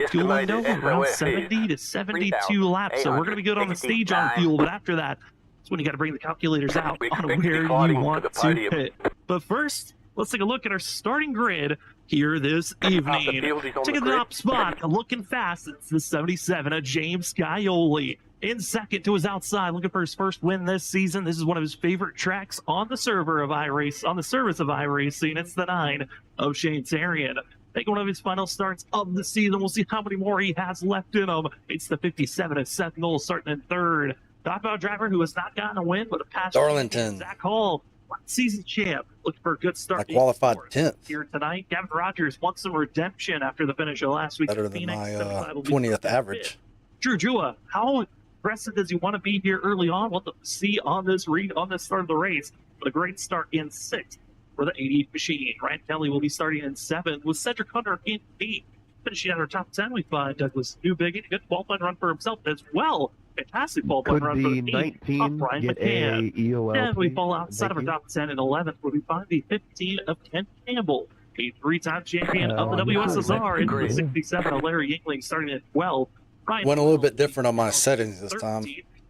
Fuel window around 70 to 72 laps, so we're going to be good on the stage on fuel, but after that, that's when you got to bring the calculators out on where you want to pit. But first, let's take a look at our starting grid here this evening. Taking the top spot, looking fast, it's the 77 of James Scioli. In second to his outside, looking for his first win this season. This is one of his favorite tracks on the server of iRace, on the service of iRacing. It's the 9 of Shane Tarian. Taking one of his final starts of the season. We'll see how many more he has left in him. It's the 57 of Seth Knowles starting in third. Talk about a driver who has not gotten a win, but a past Darlington. Zach Hall, season champ, looking for a good start. I qualified 10th here tonight. Gavin Rogers wants some redemption after the finish of last week. Better than my 20th average. Drew Jua, how aggressive does he want to be here early on? We'll see on this start of the race. But a great start in 6th for the 80 machine. Ryan Kelly will be starting in 7th with Cedric Hunter in 8th. Finishing out our top 10, we find Douglas Newbigg. A good qualifying run for himself as well. Fantastic qualifying run for the 19, Ryan McCann. And we fall outside of our top 10 in 11th, where we find the 15 of Ken Campbell, a 3-time champion of the WSSR, and the 67 of Larry Yingling starting at 12. Ryan went a little bit different on my settings this time.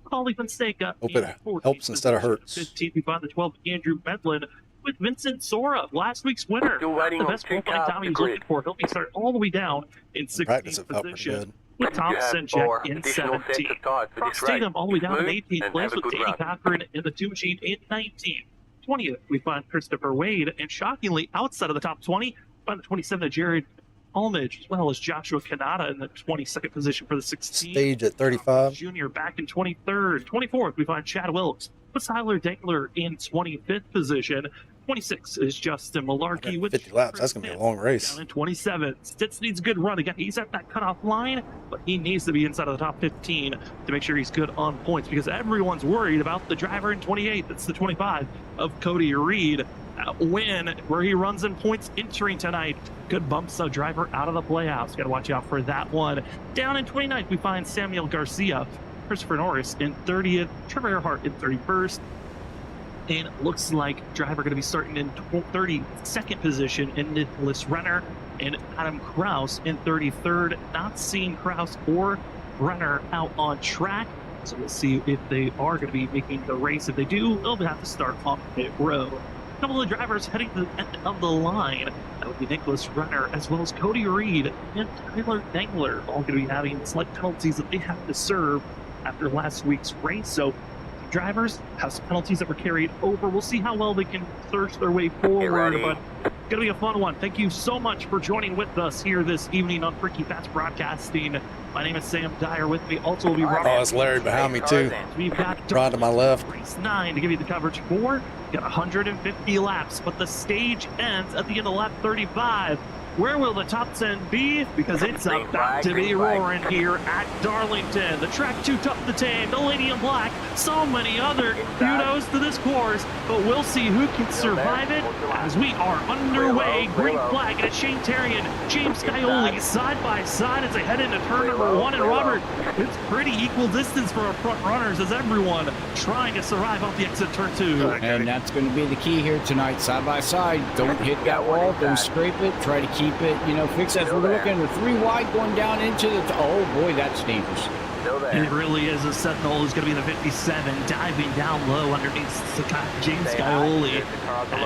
Holly Fonseca. Hope it helps instead of hurts. 15th, we find the 12 Andrew Medlin with Vincent Sora, last week's winner. The best qualifying time he was looking for. He'll be starting all the way down in 16th position with Tom Senchek in 17th. Cross Tatum all the way down in 18th place with Danny Cochran in the 2 machine in 19th. 20th, we find Christopher Wade, and shockingly, outside of the top 20, find the 27 of Jared Almage, as well as Joshua Kanata in the 22nd position for the 16th. Stage at 35. Junior back in 23rd. 24th, we find Chad Wilkes. Puts Tyler Dangler in 25th position. 26 is Justin Malarkey with 50 laps. That's going to be a long race. Down in 27. Stitz needs a good run. Again, he's at that cutoff line, but he needs to be inside of the top 15 to make sure he's good on points, because everyone's worried about the driver in 28. That's the 25 of Cody Reed. Win where he runs in points entering tonight. Good bumps the driver out of the playoffs. Got to watch out for that one. Down in 29th, we find Samuel Garcia, Christopher Norris in 30th, Trevor Earhart in 31st. And looks like driver going to be starting in 32nd position in Nicholas Renner, and Adam Kraus in 33rd. Not seeing Kraus or Renner out on track, so we'll see if they are going to be making the race. If they do, they'll have to start on pit road. A couple of drivers heading to the end of the line. That would be Nicholas Renner, as well as Cody Reed and Tyler Dangler, all going to be having slight penalties that they have to serve after last week's race. So drivers have some penalties that were carried over. We'll see how well they can search their way forward, but it's going to be a fun one. Thank you so much for joining with us here this evening on Freaky Fats Broadcasting. My name is Sam Dyer. With me also will be Rob. Oh, it's Larry behind me too. We've got Rod to my left. Race 9 to give you the coverage for. Got 150 laps, but the stage ends at the end of lap 35. Where will the top 10 be? Because it's about to be roaring here at Darlington. The track too tough to tame, the lady in black, so many other kudos to this course, but we'll see who can survive it as we are underway. Green flag, and it's Shane Tarian, James Scioli side by side as they head into turn number 1. And Robert, it's pretty equal distance for our front runners as everyone trying to survive off the exit turn 2. And that's going to be the key here tonight, side by side. Don't hit that wall, don't scrape it, try to keep it, fix that. We're looking at 3 wide going down into the, oh boy, that's dangerous. And it really is. A Sentinel is going to be the 57, diving down low underneath James Scioli.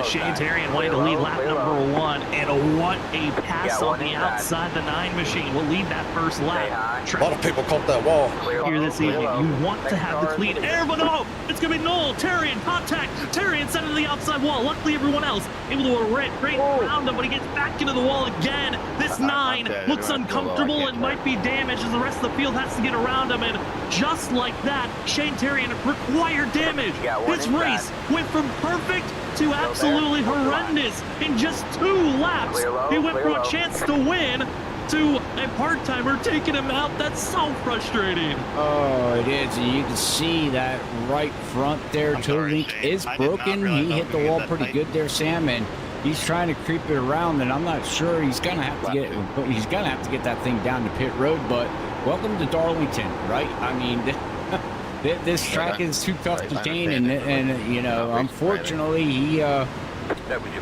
Shane Tarian wanting to lead lap number 1, and what a pass on the outside. The 9 machine will lead that first lap. A lot of people caught that wall. Here this evening, you want to have the clean air, but no, it's going to be Noel. Tarian, contact. Tarian sent it to the outside wall. Luckily, everyone else able to race around him, but he gets back into the wall again. This 9 looks uncomfortable and might be damaged as the rest of the field has to get around him. And just like that, Shane Tarian required damage. This race went from perfect to absolutely horrendous in just 2 laps. He went from a chance to win to a part-timer taking him out. That's so frustrating. Oh, it is. And you can see that right front there, toe link is broken. He hit the wall pretty good there, Sam, and he's trying to creep it around, and I'm not sure he's gonna have to get that thing down to pit road. But welcome to Darlington, right? I mean, this track is too tough to tame, and unfortunately, he, I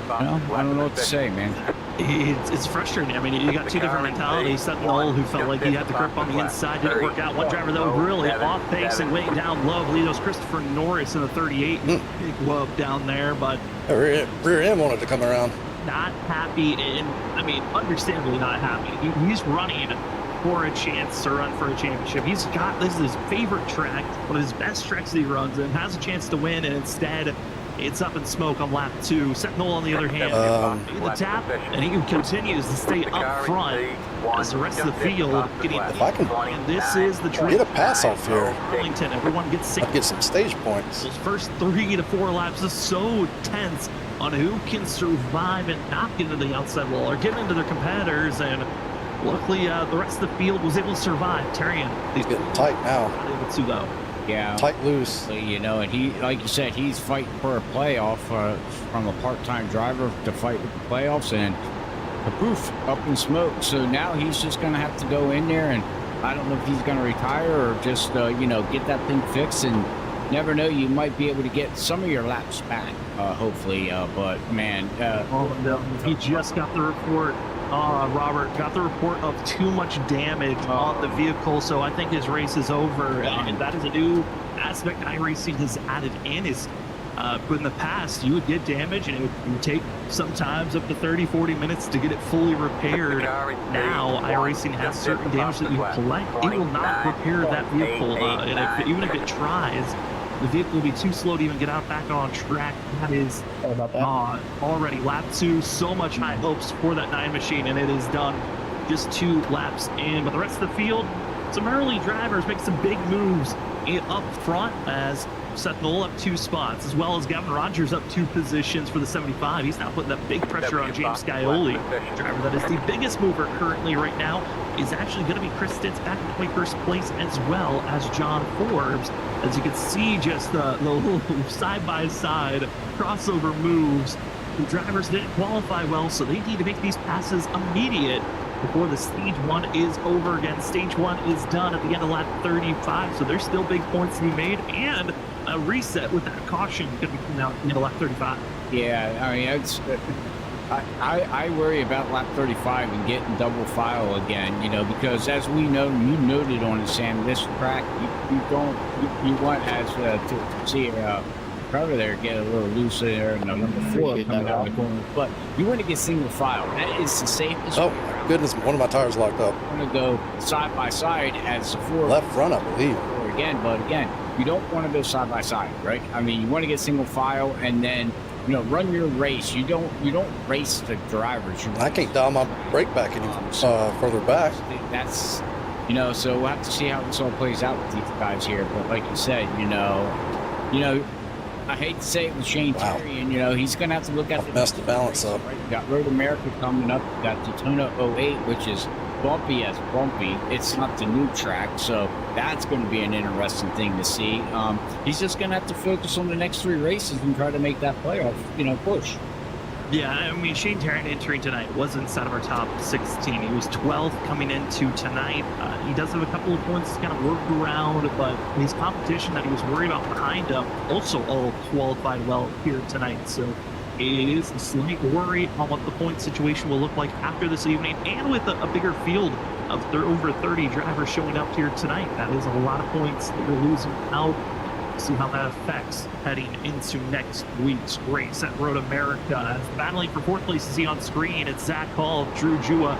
don't know what to say, man. It's frustrating. I mean, you got two different mentalities. Sentinel, who felt like he had the grip on the inside, didn't work out. One driver, though, really off pace and way down low. Leado's Christopher Norris in the 38. Big whoop down there, but Rear end wanted to come around. not happy. And I mean, understandably not happy. He's running for a chance to run for a championship. This is his favorite track, one of his best tracks that he runs, and has a chance to win, and instead it's up in smoke on lap 2. Sentinel, on the other hand, the tap, and he continues to stay up front as the rest of the field getting. If I can and this is the get a pass off here, Darlington. Everyone gets sick. I'd get some stage points. Those first 3 to 4 laps is so tense on who can survive and not get into the outside wall or get into their competitors, and luckily the rest of the field was able to survive. Terrian, He's getting tight now. not able to though. Yeah. Tight loose. You know, and he, like you said, he's fighting for a playoff from a part-time driver to fight with the playoffs, and the proof up in smoke. So now he's just going to have to go in there, and I don't know if he's going to retire or just, you know, get that thing fixed. And never know, you might be able to get some of your laps back, hopefully. But man, He just got the report. Robert got the report of too much damage on the vehicle, so I think his race is over. And that is a new aspect iRacing has added in. Is in the past, you would get damage, and it would take sometimes up to 30-40 minutes to get it fully repaired. Now, iRacing has certain damage that you collect. It will not repair that vehicle, and even if it tries, the vehicle will be too slow to even get out back on track. That is already lap 2. So much high hopes for that 9 machine, and it is done just 2 laps in. But the rest of the field, some early drivers make some big moves up front, as Seth Knoll up 2 spots, as well as Gavin Rogers up 2 positions for the 75. He's now putting that big pressure on James Scioli. Driver that is the biggest mover currently right now is actually going to be Chris Stitz back in 21st place, as well as John Forbes. As you can see, just the little side-by-side crossover moves. The drivers didn't qualify well, so they need to make these passes immediate before the stage 1 is over again. Stage 1 is done at the end of lap 35, so there's still big points to be made, and a reset with that caution going to be coming out at the end of lap 35. yeah, I mean, it's. I worry about lap 35 and getting double file again, you know, because as we know, you noted on it, Sam, this track, you want as to see Crowder there get a little loose there, and number 4 coming out of the corner, but you want to get single file. That is the safest. Oh my goodness, one of my tires locked up. You want to go side by side as the 4 Left front, I believe. again, but again, you don't want to go side by side, right? I mean, you want to get single file and then, you know, run your race. You don't race the drivers. I can't dial my brake back any further back. That's, you know, so we'll have to see how this all plays out with these guys here. But like you said, you know, I hate to say it with Shane Terry, and you know, he's going to have to look at messed the balance up. Right? You got Road America coming up. You got Daytona 08, which is bumpy as bumpy. It's not the new track, so that's going to be an interesting thing to see. He's just going to have to focus on the next 3 races and try to make that playoff, you know, push. Yeah, I mean, Shane Tarrant entering tonight was inside of our top 16. He was 12th coming into tonight. He does have a couple of points to kind of work around, but his competition that he was worried about behind him also all qualified well here tonight. So it is a slight worry on what the point situation will look like after this evening, and with a bigger field of over 30 drivers showing up here tonight. That is a lot of points that you're losing out. See how that affects heading into next week's race at Road America. Battling for 4th place, you see on screen, it's Zach Hall, Drew Jua,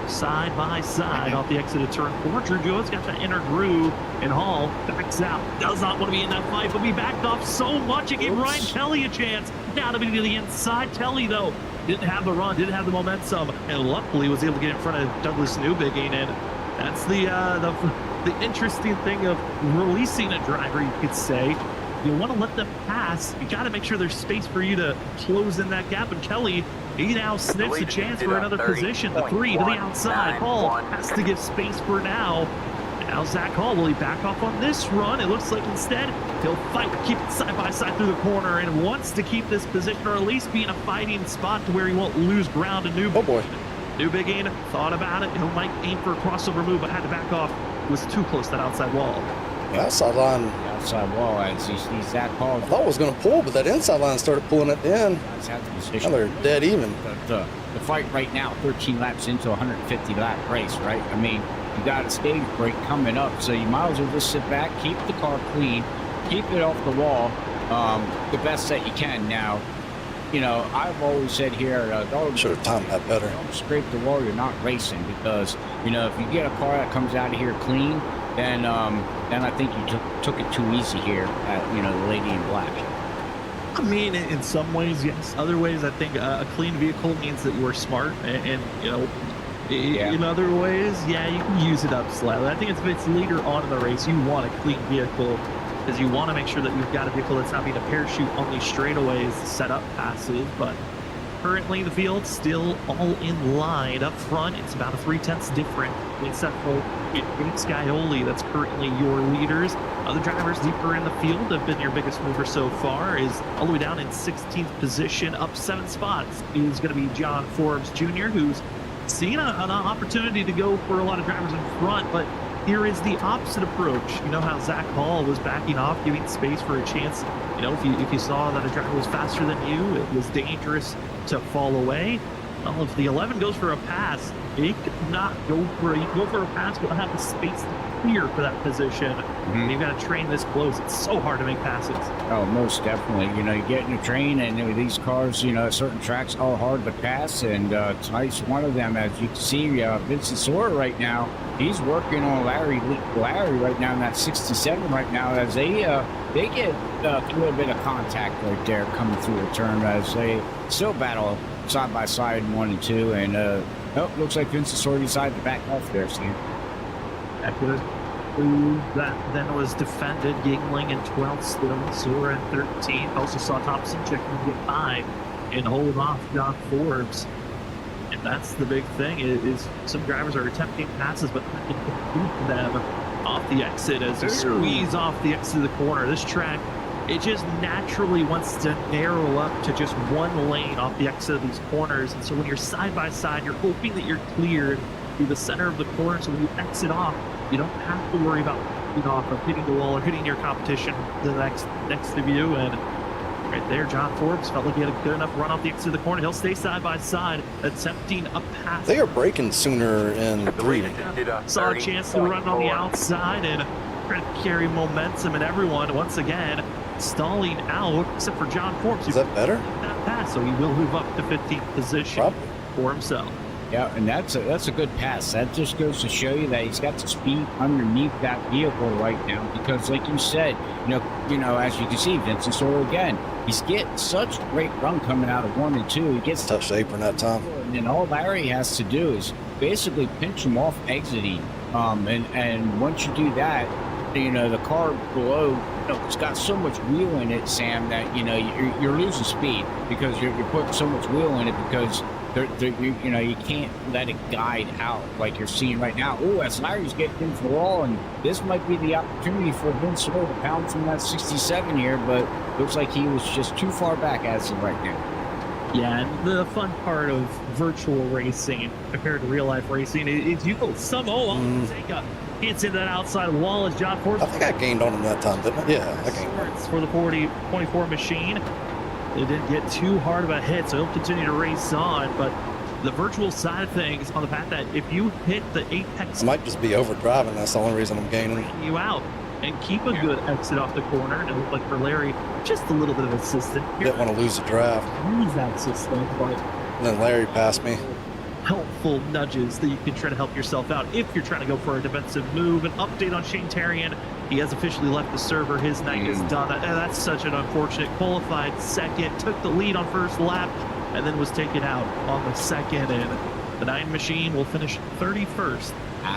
side by side off the exit of turn 4. Drew Jua's got the inner groove, and Hall backs out. Does not want to be in that fight, but we backed off so much it gave Ryan Kelly a chance. Now to be to the inside. Kelly, though, didn't have the run, didn't have the momentum, and luckily was able to get in front of Douglas Newbigging, and that's the interesting thing of releasing a driver, you could say. You want to let them pass. You got to make sure there's space for you to close in that gap. And Kelly, he now sniffs a chance for another position. The 3 to the outside. Hall has to give space for now. Now Zach Hall, will he back off on this run? It looks like instead he'll fight, keep it side by side through the corner, and wants to keep this position, or at least be in a fighting spot to where he won't lose ground to Newbigging. Oh boy. Newbigging thought about it. He might aim for a crossover move, but had to back off. Was too close to that outside wall. The outside line. The outside wall, as you see Zach Hall. I thought it was going to pull, but that inside line started pulling at the end. Now they're dead even. But the fight right now, 13 laps into a 150 lap race, right? I mean, you got a stage break coming up, so you might as well just sit back, keep the car clean, keep it off the wall, the best that you can. Now, you know, I've always said here, should have timed that better. don't scrape the wall, you're not racing, because, you know, if you get a car that comes out of here clean, then I think you took it too easy here at, you know, the lady in black. I mean, in some ways, yes. Other ways, I think a clean vehicle means that you are smart, and you know, in other ways, yeah, you can use it up slightly. I think if it's later on in the race, you want a clean vehicle because you want to make sure that you've got a vehicle that's not being a parachute on these straightaways to set up passes. But currently, the field's still all in line up front. It's about a 3/10 different, except for Skyoli, that's currently your leaders. Other drivers deeper in the field have been your biggest mover so far. Is all the way down in 16th position, up 7 spots. Is going to be John Forbes Jr., who's seen an opportunity to go for a lot of drivers in front, but here is the opposite approach. You know how Zach Hall was backing off, giving space for a chance. You know, if you saw that a driver was faster than you, it was dangerous to fall away. Well, if the 11 goes for a pass, it could not go for a pass, but have the space to clear for that position. You've got to train this close. It's so hard to make passes. Oh, most definitely. You know, you get in a train, and these cars, you know, certain tracks are hard to pass, and tonight's one of them. As you can see, Vincent Sora right now, he's working on Larry right now in that 67 right now, as they get a little bit of contact right there coming through the turn, as they still battle side by side in 1 and 2, and looks like Vincent Sora decided to back off there, Sam. That then was defended. Gingling in 12th still, Sora in 13th. Also saw Thompson checking to get 5 and hold off John Forbes. And that's the big thing, is some drivers are attempting passes, but not going to complete them off the exit as they squeeze off the exit of the corner. This track, it just naturally wants to narrow up to just one lane off the exit of these corners. And so when you're side by side, you're hoping that you're cleared through the center of the corner. So when you exit off, you don't have to worry about hitting the wall or hitting your competition the next of you. And right there, John Forbes felt like he had a good enough run off the exit of the corner. He'll stay side by side, attempting a pass. They are braking sooner in 3. Saw a chance to run on the outside and try to carry momentum, and everyone once again stalling out, except for John Forbes. Is that better? That pass, so he will move up to 15th position for himself. Yeah, and that's a good pass. That just goes to show you that he's got the speed underneath that vehicle right now. Because, like you said, you know, as you can see, Vincent Sora again, he's getting such great run coming out of 1 and 2. He gets touched the apron that time, and then all Larry has to do is basically pinch him off exiting. And once you do that, you know, the car below, it's got so much wheel in it, Sam, that you know you're losing speed because you're putting so much wheel in it because. You can't let it guide out like you're seeing right now. Oh, as Larry's getting into the wall, and this might be the opportunity for Vince Sora to pound from that 67 here, but looks like he was just too far back as of right now. Yeah, and the fun part of virtual racing compared to real life racing is you go hits into that outside wall as John Forbes. I think I gained on him that time, didn't I? Yeah, I gained. For the 40-24 machine. It didn't get too hard of a hit, so he'll continue to race on. But the virtual side of things, on the fact that if you hit the apex, I might just be overdriving. That's the only reason I'm gaining. You out and keep a good exit off the corner. And it looked like for Larry, just a little bit of assistance. Didn't want to lose the drive. Use that system, but and then Larry passed me. Helpful nudges that you can try to help yourself out if you're trying to go for a defensive move. An update on Shane Terrian. He has officially left the server. His night is done. That's such an unfortunate. Qualified second, took the lead on first lap, and then was taken out on the second. And the 9 machine will finish 31st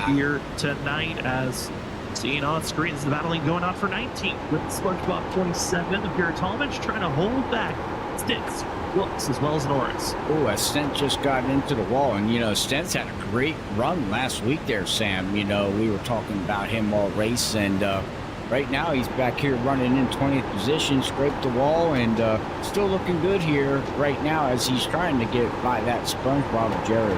here tonight, as seen on screens, the battling going on for 19th with SpongeBob 27. The Garrett Talmadge trying to hold back Stints, Wilkes, as well as Norris. Oh, Stent just got into the wall, and you know, Stent's had a great run last week there, Sam. You know, we were talking about him all race, and right now he's back here running in 20th position, scraped the wall, and still looking good here right now as he's trying to get by that SpongeBob Jared.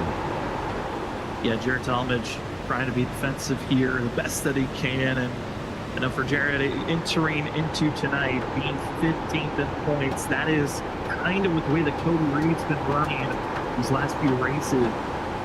Yeah, Jared Talmadge trying to be defensive here the best that he can, and you know, for Jared entering into tonight being 15th in points, that is kind of with the way that Cody Reed's been running. these last few races.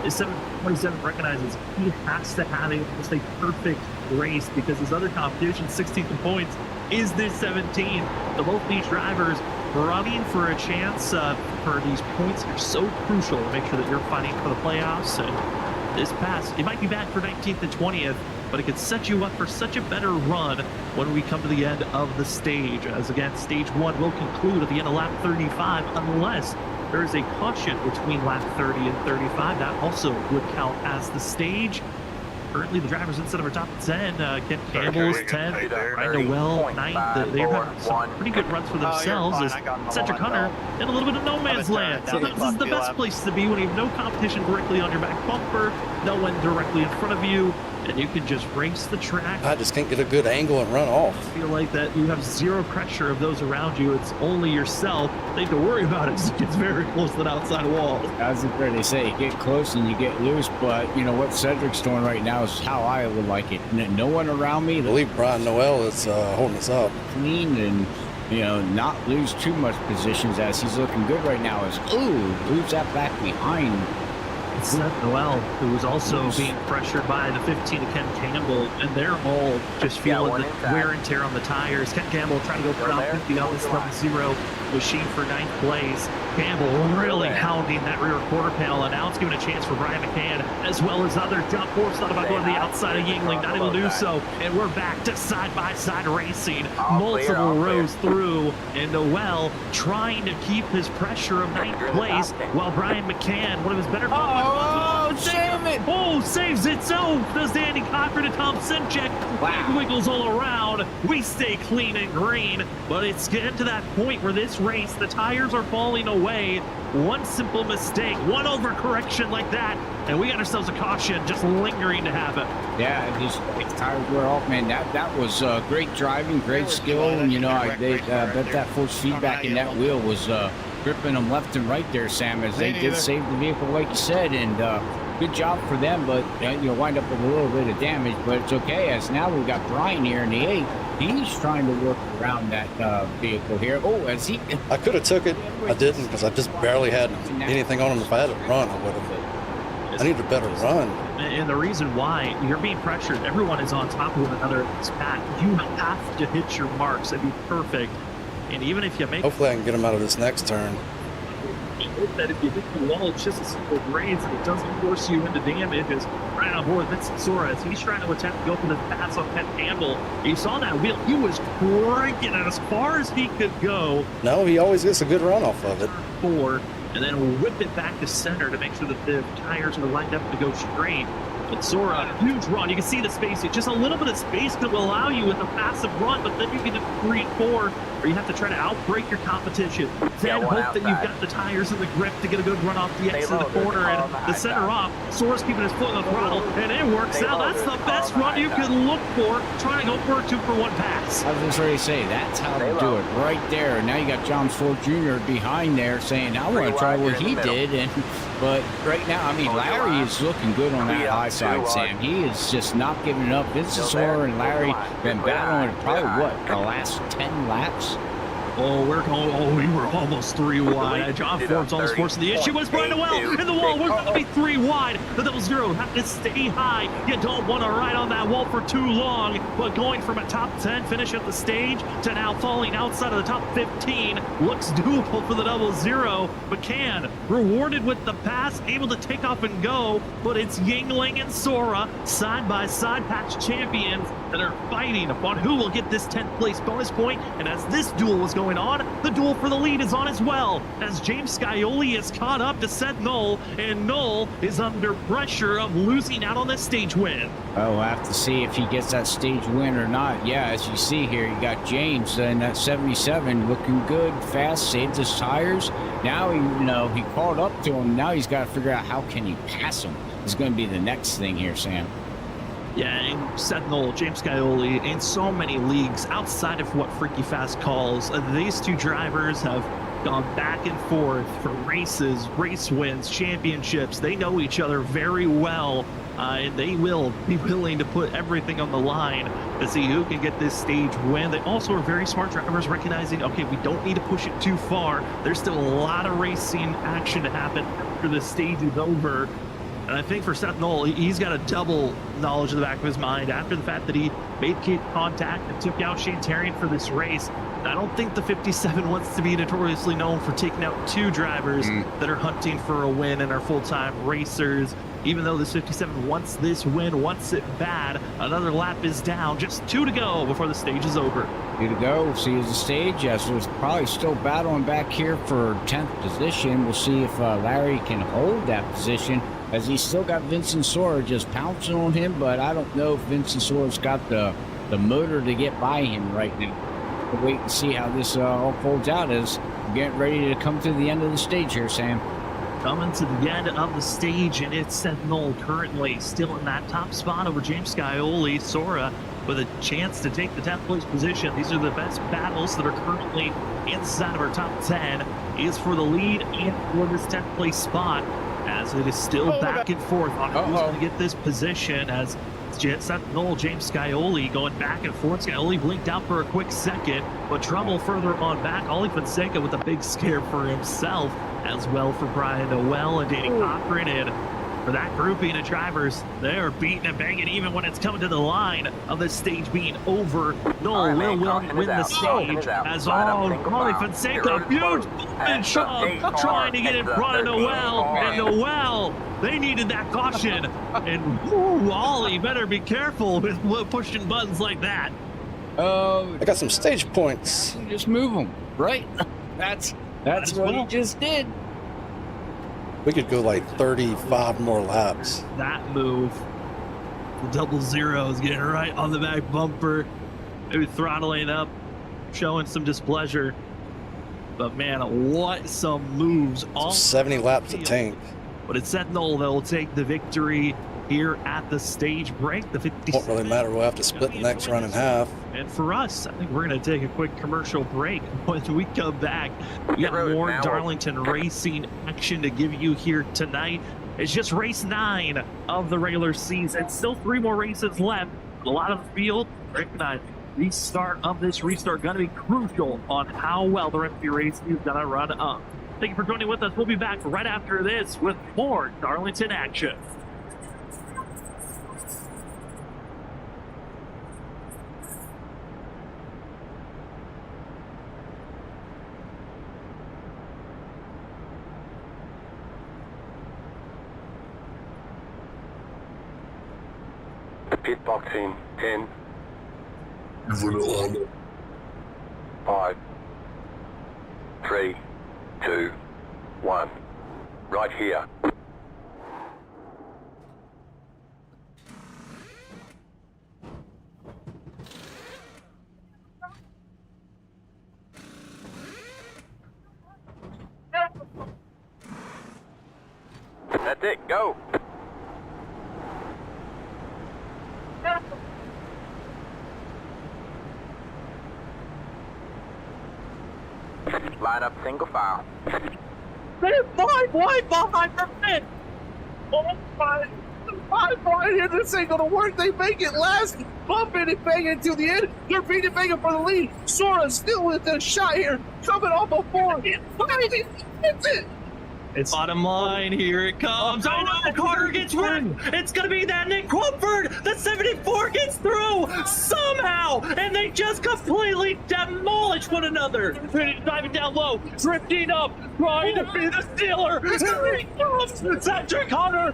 This 727 recognizes he has to have just a perfect race because his other competition, 16th in points, is this 17. So both these drivers running for a chance for these points are so crucial to make sure that you're fighting for the playoffs. And this pass, it might be bad for 19th and 20th, but it could set you up for such a better run when we come to the end of the stage. As again, stage 1 will conclude at the end of lap 35 unless there is a caution between lap 30 and 35. That also would count as the stage. Currently, the drivers inside of our top 10, Ken Campbell's 10, Ryan Noel 9th. They're having some pretty good runs for themselves as Cedric Hunter in a little bit of no man's land. So this is the best place to be when you have no competition directly on your back bumper, no one directly in front of you, and you can just race the track. I just can't get a good angle and run off. I feel like that you have zero pressure of those around you. It's only yourself. They have to worry about it. It gets very close to that outside wall. As they say, you get close and you get loose, but you know what Cedric's doing right now is how I would like it. No one around me. I believe Brian Noel is holding us up. Clean and, you know, not lose too much positions as he's looking good right now. Moves that back behind. Seth Noel, who was also being pressured by the 15 of Ken Campbell, and they're all just feeling the wear and tear on the tires. Ken Campbell trying to go for top 50 on this 11-0 machine for 9th place. Campbell really hounding that rear quarter panel, and now it's given a chance for Brian McCann, as well as other jump force. Thought about going to the outside of Yingling, not able to do so, and we're back to side-by-side racing. Multiple rows through, and Noel trying to keep his pressure of 9th place, while Brian McCann, one of his better damn it! Oh, saves it. So does Danny Cochran and Tom Simchek. Wow. Wiggles all around. We stay clean and green, but it's getting to that point where this race, the tires are falling away. One simple mistake, one overcorrection like that, and we got ourselves a caution just lingering to happen. Yeah, these tires were off, man. That was great driving, great skill, and you know, I bet that force feedback in that wheel was gripping them left and right there, Sam, as they did save the vehicle, like you said, and good job for them, but you know, wind up with a little bit of damage, but it's okay, as now we've got Brian here in the 8th. He's trying to work around that vehicle here. Oh, as he... I could have took it. I didn't because I just barely had anything on him. If I had a run, I would have. I need a better run. And the reason why you're being pressured, everyone is on top of one another in this pack. You have to hit your marks and be perfect. And even if you make... Hopefully I can get him out of this next turn. I hope that if you hit the wall, it's just a simple grades and it doesn't force you into damage. As right on board Vincent Sora, as he's trying to attempt to go for the pass on Ken Campbell. You saw that wheel. He was cranking it as far as he could go. No, he always gets a good run off of it. 4, and then whip it back to center to make sure that the tires are lined up to go straight. But Sora, huge run. You can see the space. Just a little bit of space could allow you with a passive run, but then you get to 3 and 4, or you have to try to outbrake your competition. Then hope that you've got the tires in the grip to get a good run off the exit of the corner and the center off. Sora's keeping his foot on the throttle, and it works out. That's the best run you can look for, trying to go for a 2-for-1 pass. I was just ready to say, that's how to do it right there. And now you got John Ford Jr. behind there saying, I want to try what he did. But right now, I mean, Larry is looking good on that high side, Sam. He is just not giving up. Vincent Sora and Larry been battling probably, what, the last 10 laps? Oh, we were almost 3 wide. John Ford's almost forcing the issue. Was Brian Noel in the wall? We're going to be 3 wide. The 0-0 have to stay high. You don't want to ride on that wall for too long. But going from a top 10 finish at the stage to now falling outside of the top 15 looks doable for the 0-0. McCann rewarded with the pass, able to take off and go. But it's Yingling and Sora side by side patch champions that are fighting upon who will get this 10th place bonus point. And as this duel was going on, the duel for the lead is on as well, as James Scioli is caught up to Seth Knoll, and Knoll is under pressure of losing out on this stage win. Well, we'll have to see if he gets that stage win or not. Yeah, as you see here, you got James in that 77 looking good, fast, saved his tires. Now, he caught up to him. Now he's got to figure out how can he pass him. It's going to be the next thing here, Sam. Yeah, and Seth Knoll, James Scioli, in so many leagues outside of what Freaky Fast calls, these two drivers have gone back and forth for races, race wins, championships. They know each other very well, and they will be willing to put everything on the line to see who can get this stage win. They also are very smart drivers, recognizing, okay, we don't need to push it too far. There's still a lot of racing action to happen after this stage is over. And I think for Seth Knoll, he's got a double knowledge in the back of his mind after the fact that he made contact and took out Shane Terrian for this race. I don't think the 57 wants to be notoriously known for taking out two drivers that are hunting for a win and are full-time racers. Even though this 57 wants this win, wants it bad, another lap is down. Just 2 to go before the stage is over. 2 to go. We'll see as the stage. Yes, there's probably still battling back here for 10th position. We'll see if Larry can hold that position, as he's still got Vincent Sora just pouncing on him, but I don't know if Vincent Sora's got the motor to get by him right now. We'll wait and see how this all folds out as we're getting ready to come to the end of the stage here, Sam. Coming to the end of the stage, and it's Seth Knoll currently still in that top spot over James Scioli. Sora with a chance to take the 10th place position. These are the best battles that are currently inside of our top 10. Is for the lead and for this 10th place spot, as it is still back and forth on who's going to get this position, as Seth Knoll, James Scioli going back and forth. Scioli blinked out for a quick second, but trouble further on back. Ollie Fonseca with a big scare for himself, as well for Brian Noel and Danny Cochran. And for that grouping of drivers, they are beating and banging even when it's coming to the line of the stage being over. Noel will win the stage as Ollie Fonseca, huge and shove, trying to get in front of Noel. And Noel, they needed that caution. And Ollie better be careful with pushing buttons like that. I got some stage points. Just move them, right? That's what he just did. We could go like 35 more laps. That move, the double zeros getting right on the back bumper, maybe throttling up, showing some displeasure. But man, what some moves! All 70 laps to tank. But it's Seth Knoll that will take the victory here at the stage break. The 50 Won't really matter. We'll have to split the next run in half. And for us, I think we're going to take a quick commercial break. When we come back, we got more Darlington racing action to give you here tonight. It's just race 9 of the regular season. Still 3 more races left. A lot of the field recognize restart of this restart going to be crucial on how well the rest of your race is going to run up. Thank you for joining with us. We'll be back right after this with more Darlington action. Pit box in 10, 5, 3, 2, 1. Right here. That's it, go! Line up single file. They're 5 wide behind the pit. Oh my, 5 wide here. This ain't gonna work. They make it last, bumping and banging to the end. They're beating and banging for the lead. Sora's still with a shot here, coming off a 4. That's it. It's bottom line, here it comes. I know Carter gets one. It's gonna be that Nick Crumford. The 74 gets through somehow, and they just completely demolish one another. Driving down low, drifting up, trying to be the stealer. Here he comes. Cedric Hunter.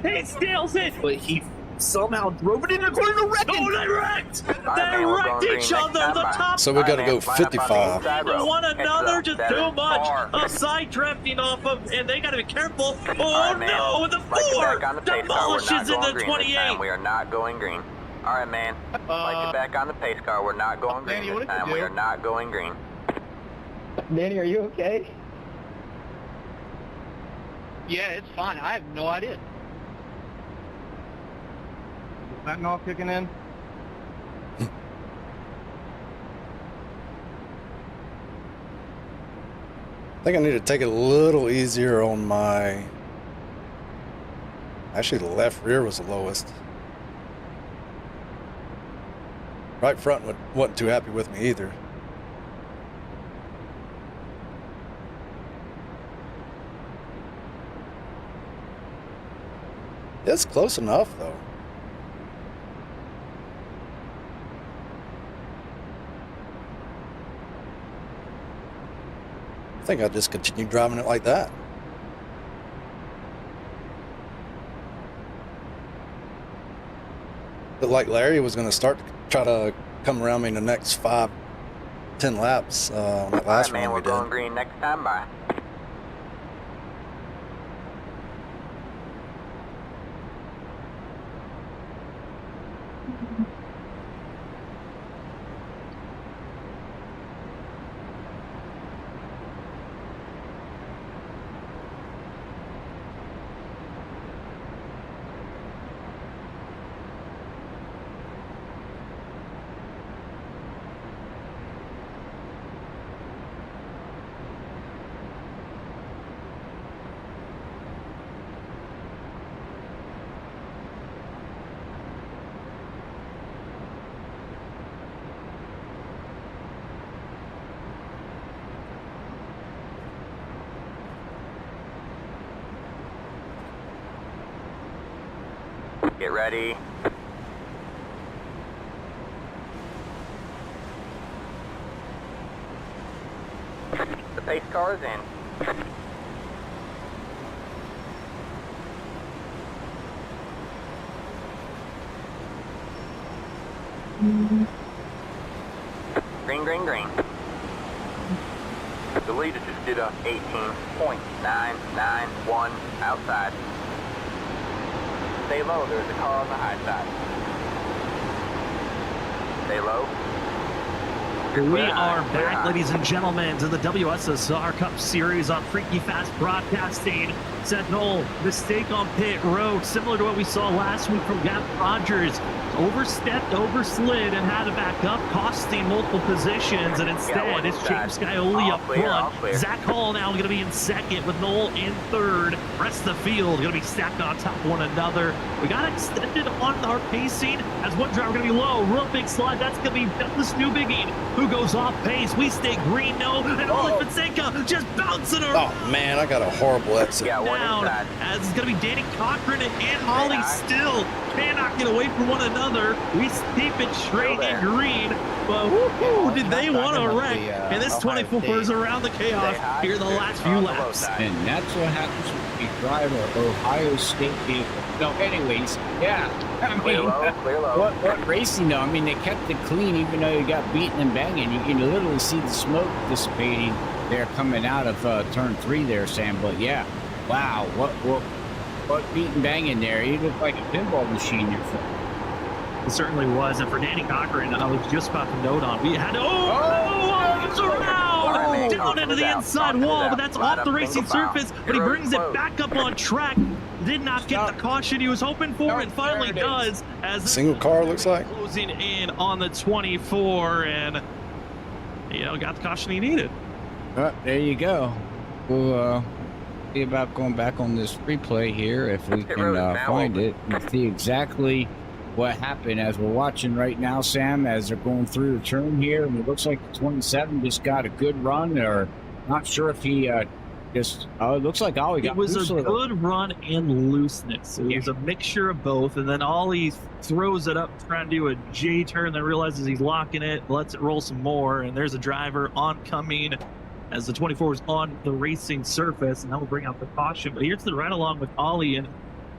He steals it, but he somehow drove it in the corner to wreck it. Oh, they wrecked! They wrecked each other. The top. So we got to go 55. One another, just too much. A side drifting off of, and they got to be careful. Oh no, the 4 demolishes in the 28. We are not going green. All right, man. Like you back on the pace car. We're not going green this time. We are not going green. Danny, are you okay? Yeah, it's fine. I have no idea. Fentanyl kicking in? I think I need to take it a little easier on my... Actually, the left rear was the lowest. Right front wasn't too happy with me either. It's close enough, though. I think I'll just continue driving it like that. But like Larry was going to start to try to come around me in the next 5-10 laps on that last man, one we're we did. going green next time. Bye. Get ready. The pace car is in. Green, green, green. The leader just did a 18.991 outside. Stay low, there's a car on the high side. Stay low. We are back, ladies and gentlemen, to the WSSR Cup Series on Freaky Fast Broadcasting. Sentinel, mistake on pit road, similar to what we saw last week from Gavin Rogers. Overstepped, overslid, and had to back up, costing multiple positions. And instead, it's James Scioli up front. Zach Hall now going to be in second with Noel in third. Rest of the field going to be stacked on top of one another. We got extended on our pacing as one driver going to be low. Real big slide. That's going to be Douglas Newbigin, who goes off pace. We stay green, no. And Ollie Fonseca just bouncing around. Oh, man, I got a horrible exit. Down, as it's going to be Danny Cochran and Ollie still cannot get away from one another. We keep it straight and green, but did they want to wreck? And this 24 is around the chaos here the last few laps. And that's what happens when you drive an Ohio State vehicle. No, anyways, yeah. I mean, Clear low. what racing though? I mean, they kept it clean even though you got beaten and banging. You can literally see the smoke dissipating there coming out of turn 3 there, Sam. But yeah, wow, what beating banging there? You look like a pinball machine. Your foot. It certainly was. And for Danny Cochran, I was just about to note on. We had it's around down into the inside wall, but that's off the racing surface. But he brings it back up on track. Did not get the caution he was hoping for, and finally does. As single car looks like closing in on the 24, and got the caution he needed. There you go. We'll see about going back on this replay here if we can find it and see exactly what happened as we're watching right now, Sam, as they're going through the turn here. And it looks like the 27 just got a good run, or not sure if he it looks like Ollie got. It was a good run and looseness. It was a mixture of both, and then Ollie throws it up trying to do a J turn, then realizes he's locking it, lets it roll some more, and there's a driver oncoming as the 24 is on the racing surface, and that will bring out the caution. But here's the ride along with Ollie, and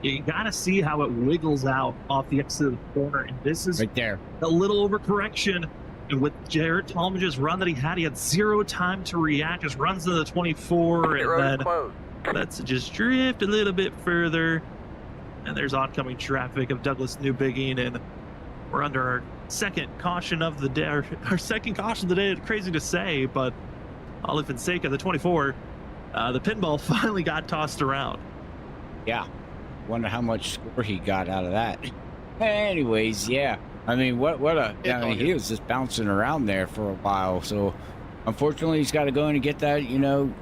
you got to see how it wiggles out off the exit of the corner. And this is right there. A little overcorrection. And with Jared Talmadge's run that he had zero time to react. Just runs to the 24, and then lets it just drift a little bit further. And there's oncoming traffic of Douglas Newbigin, and we're under our second caution of the day. Our second caution of the day. It's crazy to say, but Ollie Fonseca, the 24, the pinball finally got tossed around. Yeah. Wonder how much score he got out of that. Anyways, yeah. I mean, he was just bouncing around there for a while. So, unfortunately, he's got to go in and get that,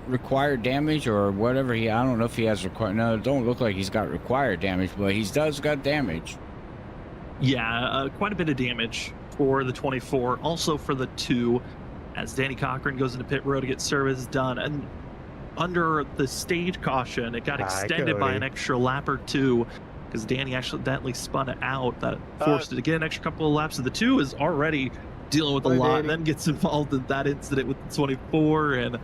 required damage or whatever. I don't know if he has required. No, it don't look like he's got required damage, but he does got damage. Yeah, quite a bit of damage for the 24. Also for the 2, as Danny Cochran goes into pit road to get service done. And under the stage caution, it got extended by an extra lap or 2. because Danny accidentally spun it out. That forced it to get an extra couple of laps. So the 2 is already dealing with a lot, and then gets involved in that incident with the 24. And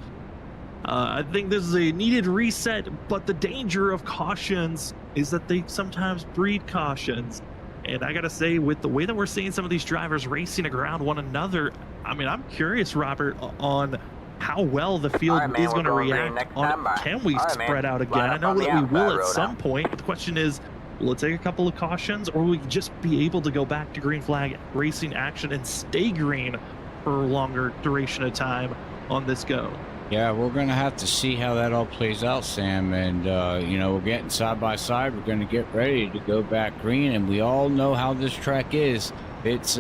I think this is a needed reset, but the danger of cautions is that they sometimes breed cautions. And I got to say, with the way that we're seeing some of these drivers racing around one another, I mean, I'm curious, Robert, on how well the field is going to react on it. Can we spread out again? I know that we will at some point. The question is, will it take a couple of cautions, or will we just be able to go back to green flag racing action and stay green for a longer duration of time on this go? Yeah, we're going to have to see how that all plays out, Sam. And, you know, we're getting side by side. We're going to get ready to go back green. And we all know how this track is. It's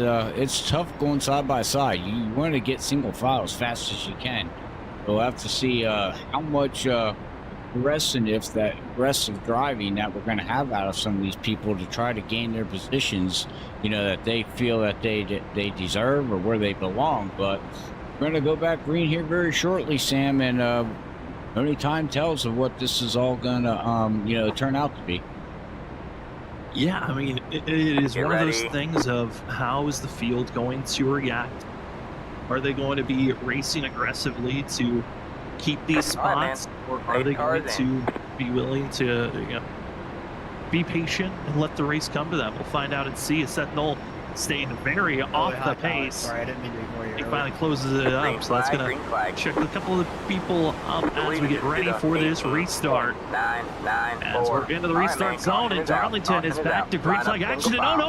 tough going side by side. You want to get single file as fast as you can. We'll have to see how much aggressive driving that we're going to have out of some of these people to try to gain their positions, you know, that they feel that they deserve or where they belong. But we're going to go back green here very shortly, Sam, and only time tells of what this is all going to, you know, turn out to be. Yeah, I mean, it is one of those things of how is the field going to react? Are they going to be racing aggressively to keep these spots, or are they going to be willing to, you know, be patient and let the race come to them? We'll find out and see. S10R9 staying very off the pace. Sorry, I didn't mean to ignore you. He finally closes it up, so that's going to check a couple of people up as we get ready for this restart. As we're into the restart zone, and Darlington is back to green flag action. And oh no,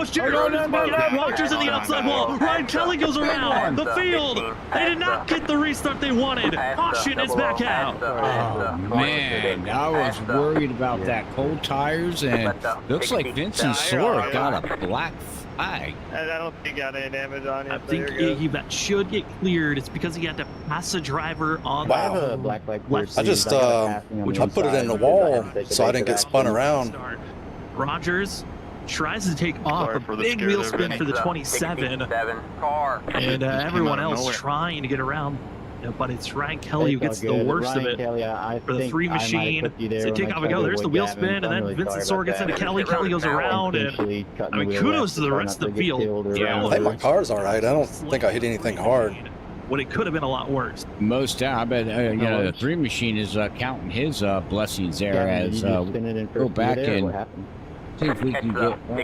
Rogers in the outside wall. Ryan Kelly goes around the field. They did not get the restart they wanted. Caution is back out. Oh man, I was worried about that. Cold tires, and looks like Vincent Sora got a black flag. I don't think he got any damage on him. I think that should get cleared. It's because he had to pass a driver on Wow. the black flag. left I just side, I put it in the wall so I didn't get spun around. Rogers tries to take off a big wheel spin for the 27, and everyone else trying to get around. But it's Ryan Kelly who gets the worst of it for the 3 machine. So take off and go. There's the wheel spin, and then Vincent Sora gets into Kelly. Kelly goes around, and I mean, kudos to the rest of the field. I think my car's all right. I don't think I hit anything hard. When it could have been a lot worse. Most I bet you know, the 3 machine is counting his blessings there as go back and see if we can get. I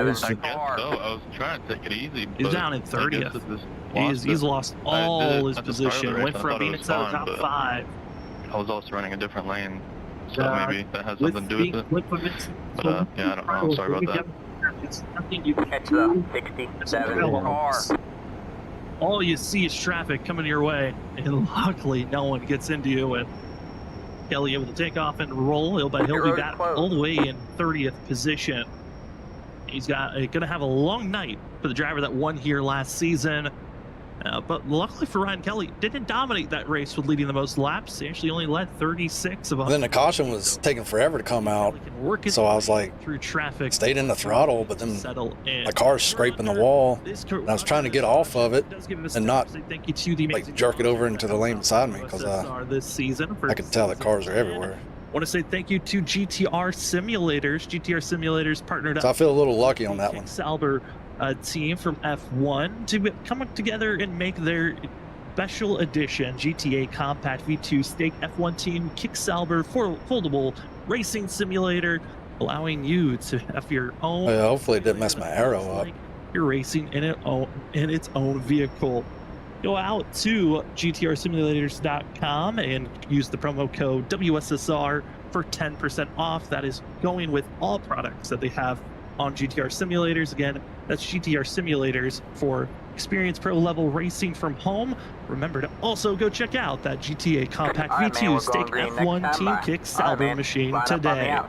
guess so. I was trying to take it easy. He's down in 30th. He's lost all his position. Went from being inside the top 5. I was also running a different lane, so maybe that has something to do with it. But yeah, I don't know. I'm sorry about that. It's nothing you can do. 67 car. All you see is traffic coming your way, and luckily no one gets into you. And Kelly able to take off and roll, but he'll be back all the way in 30th position. He's going to have a long night for the driver that won here last season. But luckily for Ryan Kelly, didn't dominate that race with leading the most laps. He actually only led 36 of them. Then the caution was taking forever to come out, so I was like, through traffic, stayed in the throttle, but then my car's scraping the wall, and I was trying to get off of it and not like jerk it over into the lane beside me, because I could tell that cars are everywhere. I want to say thank you to GTR Simulators. GTR Simulators partnered up. So I feel a little lucky on that one. Sauber team from F1 to come together and make their special edition GTA Compact V2 Stake F1 Team Kick Sauber foldable racing simulator, allowing you to have your own. Hopefully it didn't mess my arrow up. You're racing in its own vehicle. Go out to gtrsimulators.com and use the promo code WSSR for 10% off. That is going with all products that they have on GTR Simulators. Again, that's GTR Simulators for experience pro level racing from home. Remember to also go check out that GTA Compact V2 Stake F1 Team Kick Sauber machine today.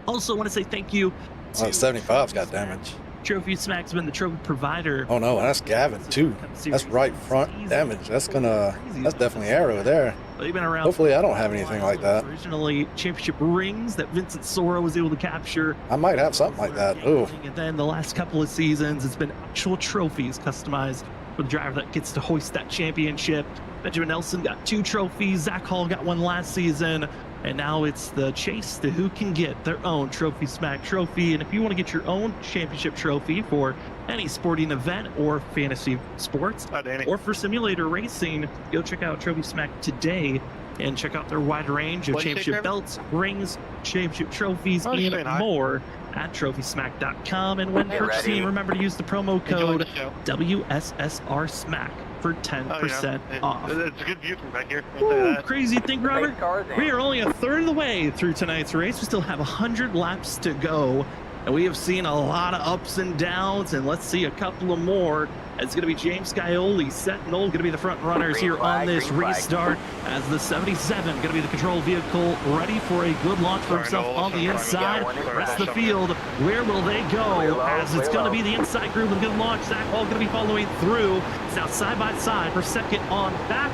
Also want to say thank you to 75's got damage. Trophy Smack's been the trophy provider. Oh no, that's Gavin too. That's right front damage. That's definitely arrow there. They've been around. Hopefully I don't have anything like that. Originally championship rings that Vincent Sora was able to capture. I might have something like that. Oh. And then the last couple of seasons, it's been actual trophies customized for the driver that gets to hoist that championship. Benjamin Nelson got 2 trophies. Zach Hall got 1 last season. And now it's the chase to who can get their own Trophy Smack trophy. And if you want to get your own championship trophy for any sporting event or fantasy sports, or for simulator racing, go check out Trophy Smack today and check out their wide range of championship belts, rings, championship trophies, and more at trophysmack.com. And when purchasing, remember to use the promo code WSSR Smack for 10% off. It's a good view from back here. Ooh, crazy thing, Robert. We are only a third of the way through tonight's race. We still have 100 laps to go, and we have seen a lot of ups and downs, and let's see a couple of more. It's going to be James Scioli, Sentinel, going to be the front runners here on this restart, as the 77 going to be the control vehicle, ready for a good launch for himself on the inside. Rest of the field, where will they go? As it's going to be the inside group with a good launch. Zach Hall going to be following through. It's now side by side for second on back,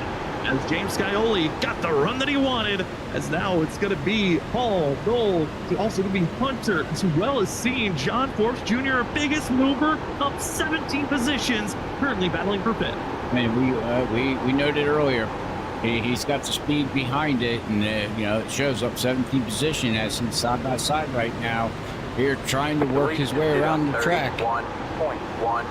as James Scioli got the run that he wanted, as now it's going to be Paul Dole, also going to be Hunter, as well as seeing John Forbes Jr., our biggest mover, up 17 positions, currently battling for fifth. And we noted earlier, he's got the speed behind it, and it shows up 17 position as he's side by side right now, here trying to work his way around the track. 1.1.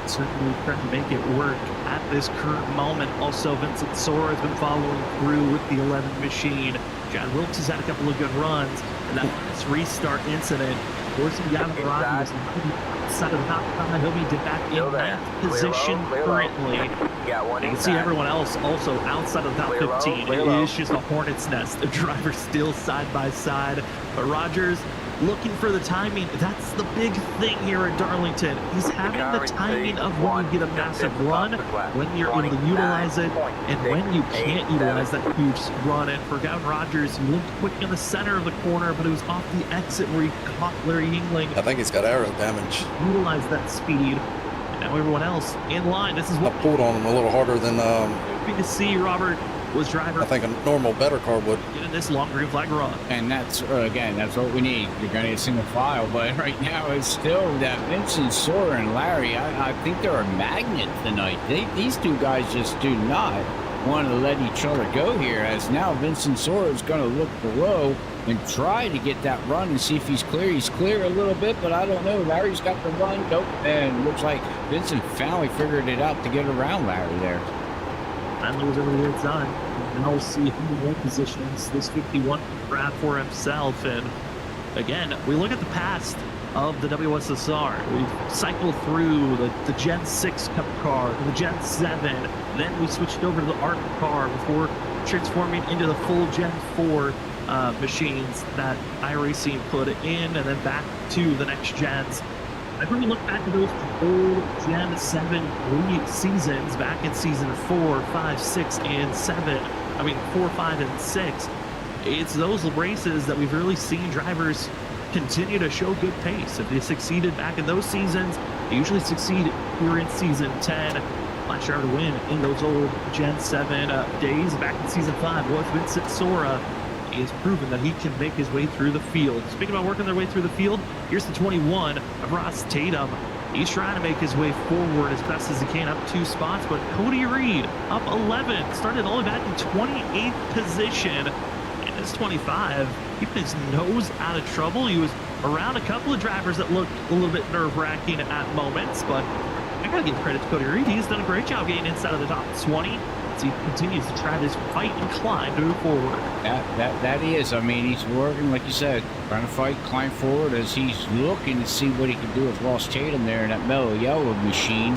Certainly trying to make it work at this current moment. Also, Vincent Sora has been following through with the 11 machine. John Wilkes has had a couple of good runs, and that last restart incident forcing Gavin Rogers outside of the top five. He'll be back in ninth position currently. You can see everyone else also outside of the top 15. It is just a hornet's nest. The drivers still side by side, but Rogers looking for the timing. That's the big thing here at Darlington. He's having the timing of when you get a massive run, when you're able to utilize it, and when you can't utilize that huge run. And for Gavin Rogers, he looked quick in the center of the corner, but it was off the exit where he caught Larry Yingling. I think he's got aero damage. Utilize that speed. And now everyone else in line. This is what I pulled on him a little harder than happy to see Robert was driver. I think a normal better car would. Getting this long green flag run. And that's, again, that's what we need. You're going to get single file, but right now it's still that Vincent, Sora, and Larry. I think they're a magnet tonight. These two guys just do not want to let each other go here, as now Vincent Sora is going to look below and try to get that run and see if he's clear. He's clear a little bit, but I don't know. Larry's got the run. Nope. And looks like Vincent finally figured it out to get around Larry there. Finally was over the inside. And we'll see who more positions this 51 grab for himself. And again, we look at the past of the WSSR. We cycled through the Gen 6 Cup car, the Gen 7, then we switched over to the ARC car before transforming into the full Gen 4 machines that iRacing put in, and then back to the next gens. I really look back at those old Gen 7 seasons back in season 4, 5, 6, and 7. I mean, 4, 5, and 6. It's those races that we've really seen drivers continue to show good pace. If they succeeded back in those seasons, they usually succeed here in season 10. Last year to win in those old Gen 7 days back in season 5 was Vincent Sora. He has proven that he can make his way through the field. Speaking about working their way through the field, here's the 21 of Ross Tatum. He's trying to make his way forward as best as he can, up 2 spots, but Cody Reed up 11, started only back in 28th position. And this 25, keeping his nose out of trouble. He was around a couple of drivers that looked a little bit nerve-wracking at moments, but I gotta give credit to Cody Reed. He's done a great job getting inside of the top 20. He continues to try this fight and climb to move forward. That is. I mean, he's working, like you said, trying to fight, climb forward as he's looking to see what he can do with Ross Tatum there in that mellow yellow machine.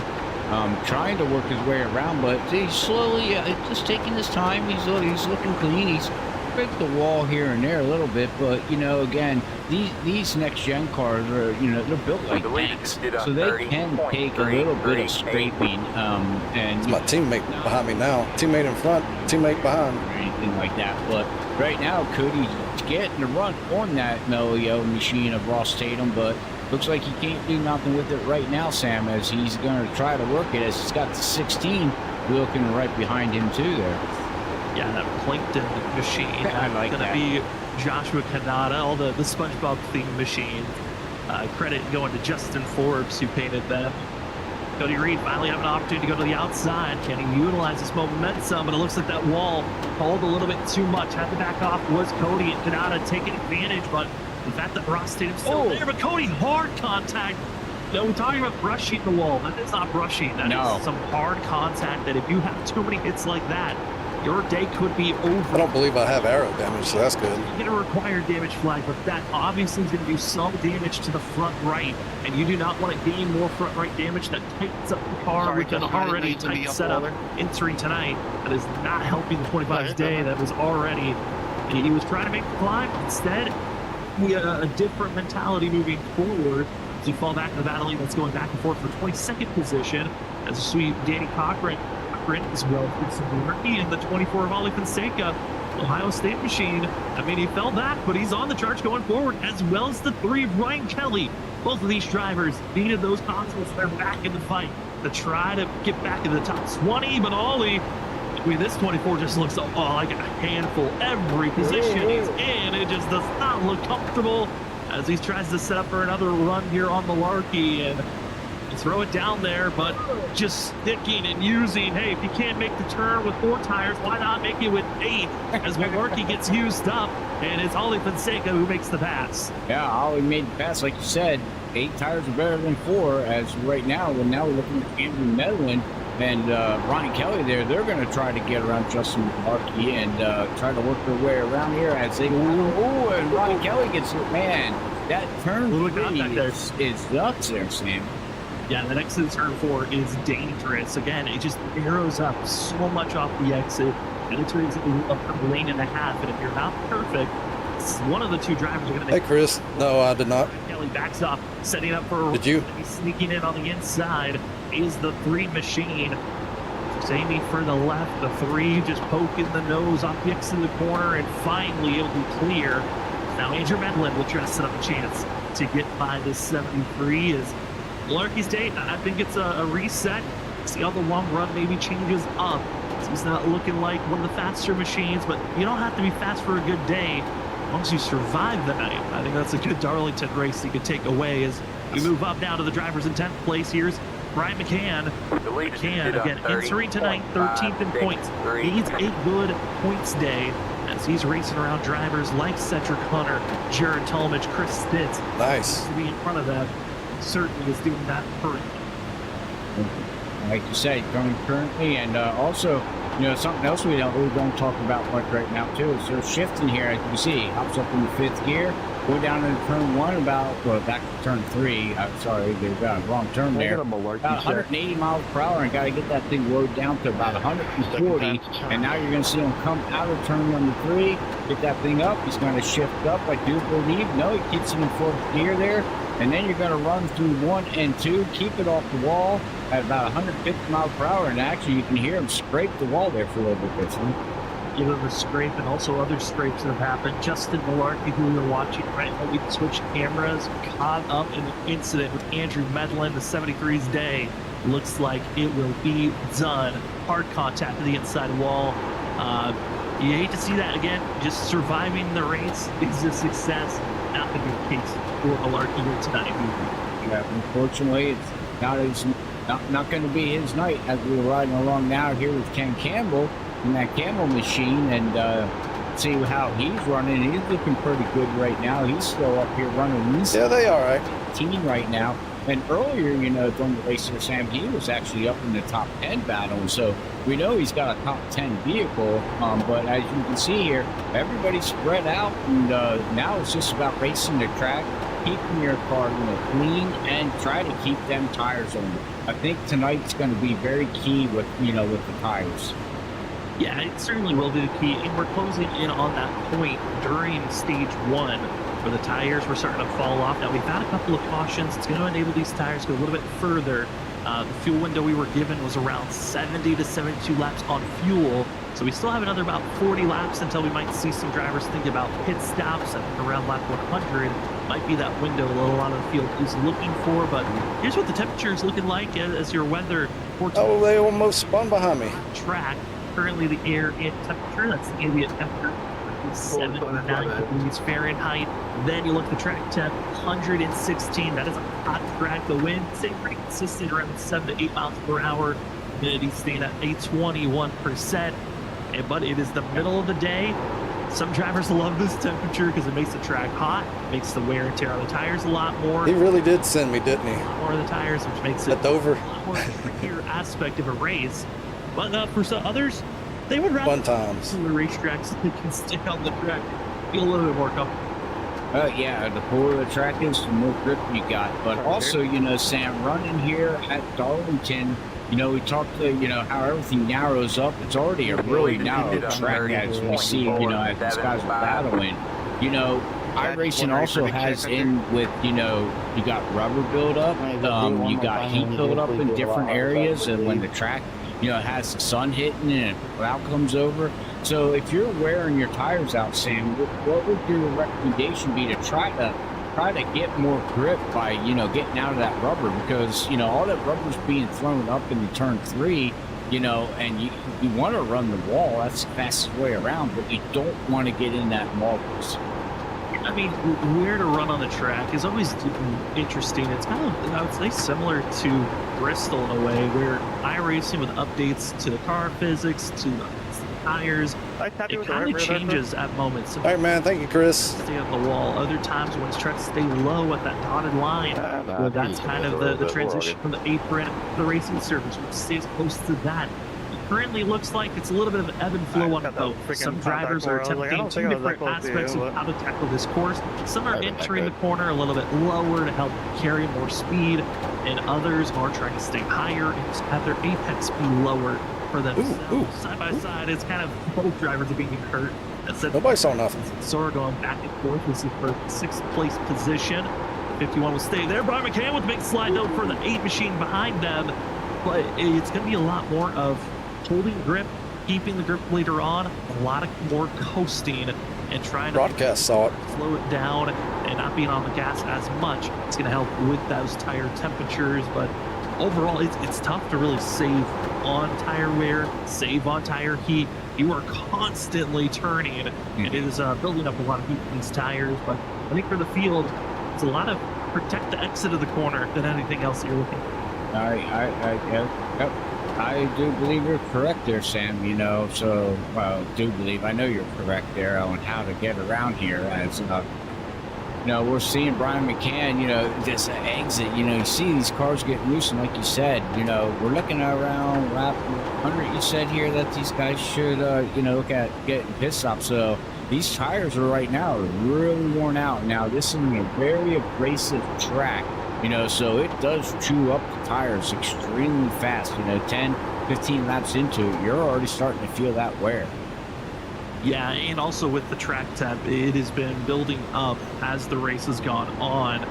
Trying to work his way around, but he's slowly just taking his time. He's looking clean. He's break the wall here and there a little bit, but again, these next gen cars are they're built like tanks, so they can take a little bit of scraping. And it's my teammate behind me now, teammate in front, teammate behind, or anything like that. But right now, Cody's getting the run on that mellow yellow machine of Ross Tatum, but looks like he can't do nothing with it right now, Sam, as he's going to try to work it, as he's got the 16 looking right behind him too there. Yeah, that Plankton machine. I like gonna that. Be Joshua Kanata, all the SpongeBob themed machines. Credit going to Justin Forbes, who painted them. Cody Reed finally having an opportunity to go to the outside. Can he utilize this momentum? But it looks like that wall pulled a little bit too much. Had to back off was Cody and Kanata taking advantage, but the fact that Ross Tatum's still there, but Cody, hard contact. No, we're talking about brushing the wall. That is not brushing. That is some hard contact that if you have too many hits like that, your day could be over. I don't believe I have arrow damage, so that's good. You get a required damage flag, but that obviously is going to do some damage to the front right, and you do not want to gain more front right damage. That tightens up the car with an already tight setup entering tonight. That is not helping the 25's day. That was already, he was trying to make the climb. Instead, we had a different mentality moving forward. As you fall back in the battle lane, that's going back and forth for 22nd position. As a sweet Danny Cochran as well as some rookie in the 24 of Ollie Fonseca, Ohio State machine. I mean, he fell back, but he's on the charge going forward, as well as the 3 of Ryan Kelly. Both of these drivers needed those consoles. They're back in the fight to try to get back into the top 20, but Ollie, I mean, this 24 just looks like a handful. Every position he's in, it just does not look comfortable as he tries to set up for another run here on Malarkey and throw it down there, but just sticking and using, hey, if you can't make the turn with 4 tires, why not make it with 8 as Malarkey gets used up, and it's Ollie Fonseca who makes the pass. Yeah, Ollie made the pass, like you said. 8 tires are better than 4 as right now. Well, now we're looking at Andrew Medlin and Ronnie Kelly there. They're going to try to get around Justin Malarkey and try to work their way around here as they oh, and Ronnie Kelly gets it. Man, that turn 3 is nuts there, Sam. Yeah, the exit turn 4 is dangerous. Again, it just arrows up so much off the exit, and it turns into a lane and a half. And if you're not perfect, one of the 2 drivers are going to make. Hey, Chris. No, I did not. Kelly backs up, setting up for. Did you? He's sneaking in on the inside. Is the 3 machine. Just aiming for the left. The 3 just poking the nose off the exit of the corner, and finally it'll be clear. Now Andrew Medlin will try to set up a chance to get by this 73. Is Malarkey State, I think it's a reset. See how the long run maybe changes up. So he's not looking like one of the faster machines, but you don't have to be fast for a good day as long as you survive the night. I think that's a good Darlington race you could take away as we move up now to the drivers in 10th place. Here's Brian McCann. McCann, again, entering tonight, 13th in points. Needs a good points day as he's racing around drivers like Cedric Hunter, Jared Talmadge, Chris Stitz. Nice. To be in front of that. Certainly is doing that currently. Like you said, going currently, and also, you know, something else we don't talk about much right now too is they're shifting here. As you can see, hops up in the 5th gear, go down into turn 1 back to turn 3. Sorry, they've got a wrong turn there. About 180 miles per hour, and got to get that thing lowered down to about 140. And now you're going to see him come out of turn number 3, get that thing up. He's going to shift up, I do believe. No, he keeps it in 4th gear there. And then you're going to run through 1 and 2, keep it off the wall at about 150 miles per hour. And actually, you can hear him scrape the wall there for a little bit. Give him a scrape, and also other scrapes that have happened. Justin Malarkey, who we were watching right now, we switched cameras, caught up in the incident with Andrew Medlin. The 73's day looks like it will be done. Hard contact to the inside wall. You hate to see that again. Just surviving the race is a success. Not going to be the case for Malarkey here tonight. Yeah, unfortunately, it's not going to be his night as we're riding along now here with Ken Campbell in that Campbell machine, and see how he's running. He's looking pretty good right now. He's still up here running. Yeah, they all right. 18 right now. And earlier, you know, during the race here, Sam, he was actually up in the top 10 battle. So we know he's got a top 10 vehicle. But as you can see here, everybody's spread out. And now it's just about racing the track, keeping your car, you know, clean, and try to keep them tires on. I think tonight's going to be very key with, you know, with the tires. Yeah, it certainly will be the key. And we're closing in on that point during stage 1. Where the tires were starting to fall off. Now, we've had a couple of cautions. It's going to enable these tires to go a little bit further. The fuel window we were given was around 70 to 72 laps on fuel. So we still have another about 40 laps until we might see some drivers think about pit stops. And around lap 100 might be that window a lot of the field is looking for. But here's what the temperature is looking like as your weather. Oh, they almost spun behind me. Track. Currently, the air in temperature, that's the ambient temperature. 79 degrees Fahrenheit. Then you look at the track temp, 116. That is a hot track. The wind staying pretty consistent around 7 to 8 miles per hour. Humidity staying at a 21%. But it is the middle of the day. Some drivers love this temperature because it makes the track hot, makes the wear and tear on the tires a lot more. He really did send me, didn't he? A lot more of the tires, which makes it at Dover. a lot more trickier aspect of a race. But for some others, they would rather fun times. The racetracks so they can stay on the track, feel a little bit more comfortable. Yeah, the cooler the track is, the more grip you got. But also, you know, Sam, running here at Darlington, you know, we talked to, you know, how everything narrows up. It's already a really narrow track as we see, you know, as these guys are battling. You know, iRacing also has in with, you know, you got rubber buildup, you got heat buildup in different areas, and when the track, you know, has the sun hitting and a cloud comes over. So if you're wearing your tires out, Sam, what would your recommendation be to try to get more grip by, you know, getting out of that rubber? Because, you know, all that rubber's being thrown up in turn 3, you know, and you want to run the wall. That's the fastest way around, but you don't want to get in that marbles. I mean, where to run on the track is always interesting. It's kind of, I would say, similar to Bristol in a way, where iRacing with updates to the car physics, to the tires, it kind of changes at moments. All right, man. Thank you, Chris. Stay on the wall. Other times when it's trying to stay low at that dotted line, well, that's kind of the transition from the apron to the racing surface, which stays close to that. Currently looks like it's a little bit of an ebb and flow on both. Some drivers are attempting two different aspects of how to tackle this course. Some are entering the corner a little bit lower to help carry more speed, and others are trying to stay higher and just have their apex be lower for themselves. Side by side, it's kind of both drivers are being hurt. Nobody saw nothing. Sora going back and forth. This is for 6th place position. 51 will stay there. Brian McCann with a big slide though for the 8 machine behind them, but it's going to be a lot more of holding grip, keeping the grip later on, a lot of more coasting and trying to saw it. Slow it down and not being on the gas as much. It's going to help with those tire temperatures, but overall it's tough to really save on tire wear, save on tire heat. You are constantly turning and it is building up a lot of heat in these tires, but I think for the field it's a lot of protect the exit of the corner than anything else that you're looking at. I do believe you're correct there, Sam, you know, so, well, I know you're correct there on how to get around here as, you know, we're seeing Brian McCann, you know, this exit, you know, you see these cars getting loose, and like you said, you know, we're looking around lap 100, you said here that these guys should, you know, look at getting pit stops, so these tires are right now really worn out. Now, this is a very abrasive track. You know, so it does chew up the tires extremely fast. You know, 10, 15 laps into it, you're already starting to feel that wear. Yeah, and also with the track temp, it has been building up as the race has gone on,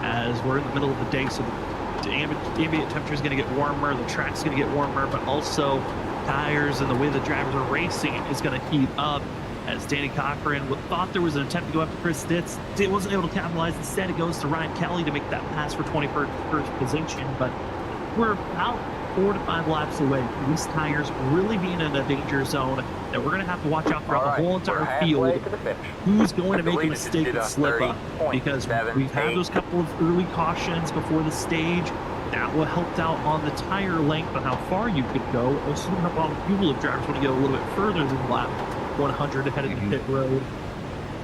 as we're in the middle of the day, so the ambient temperature is going to get warmer, the track's going to get warmer, but also tires and the way the drivers are racing is going to heat up. As Danny Cochran thought there was an attempt to go after Chris Ditz, it wasn't able to capitalize. Instead, it goes to Ryan Kelly to make that pass for 21st position. But we're about 4 to 5 laps away from these tires really being in a danger zone that we're going to have to watch out throughout the whole entire field. Who's going to make a mistake and slip up? Because we've had those couple of early cautions before the stage. That will help out on the tire length on how far you could go. Also help on the fuel if drivers want to go a little bit further than lap 100 ahead of the pit road.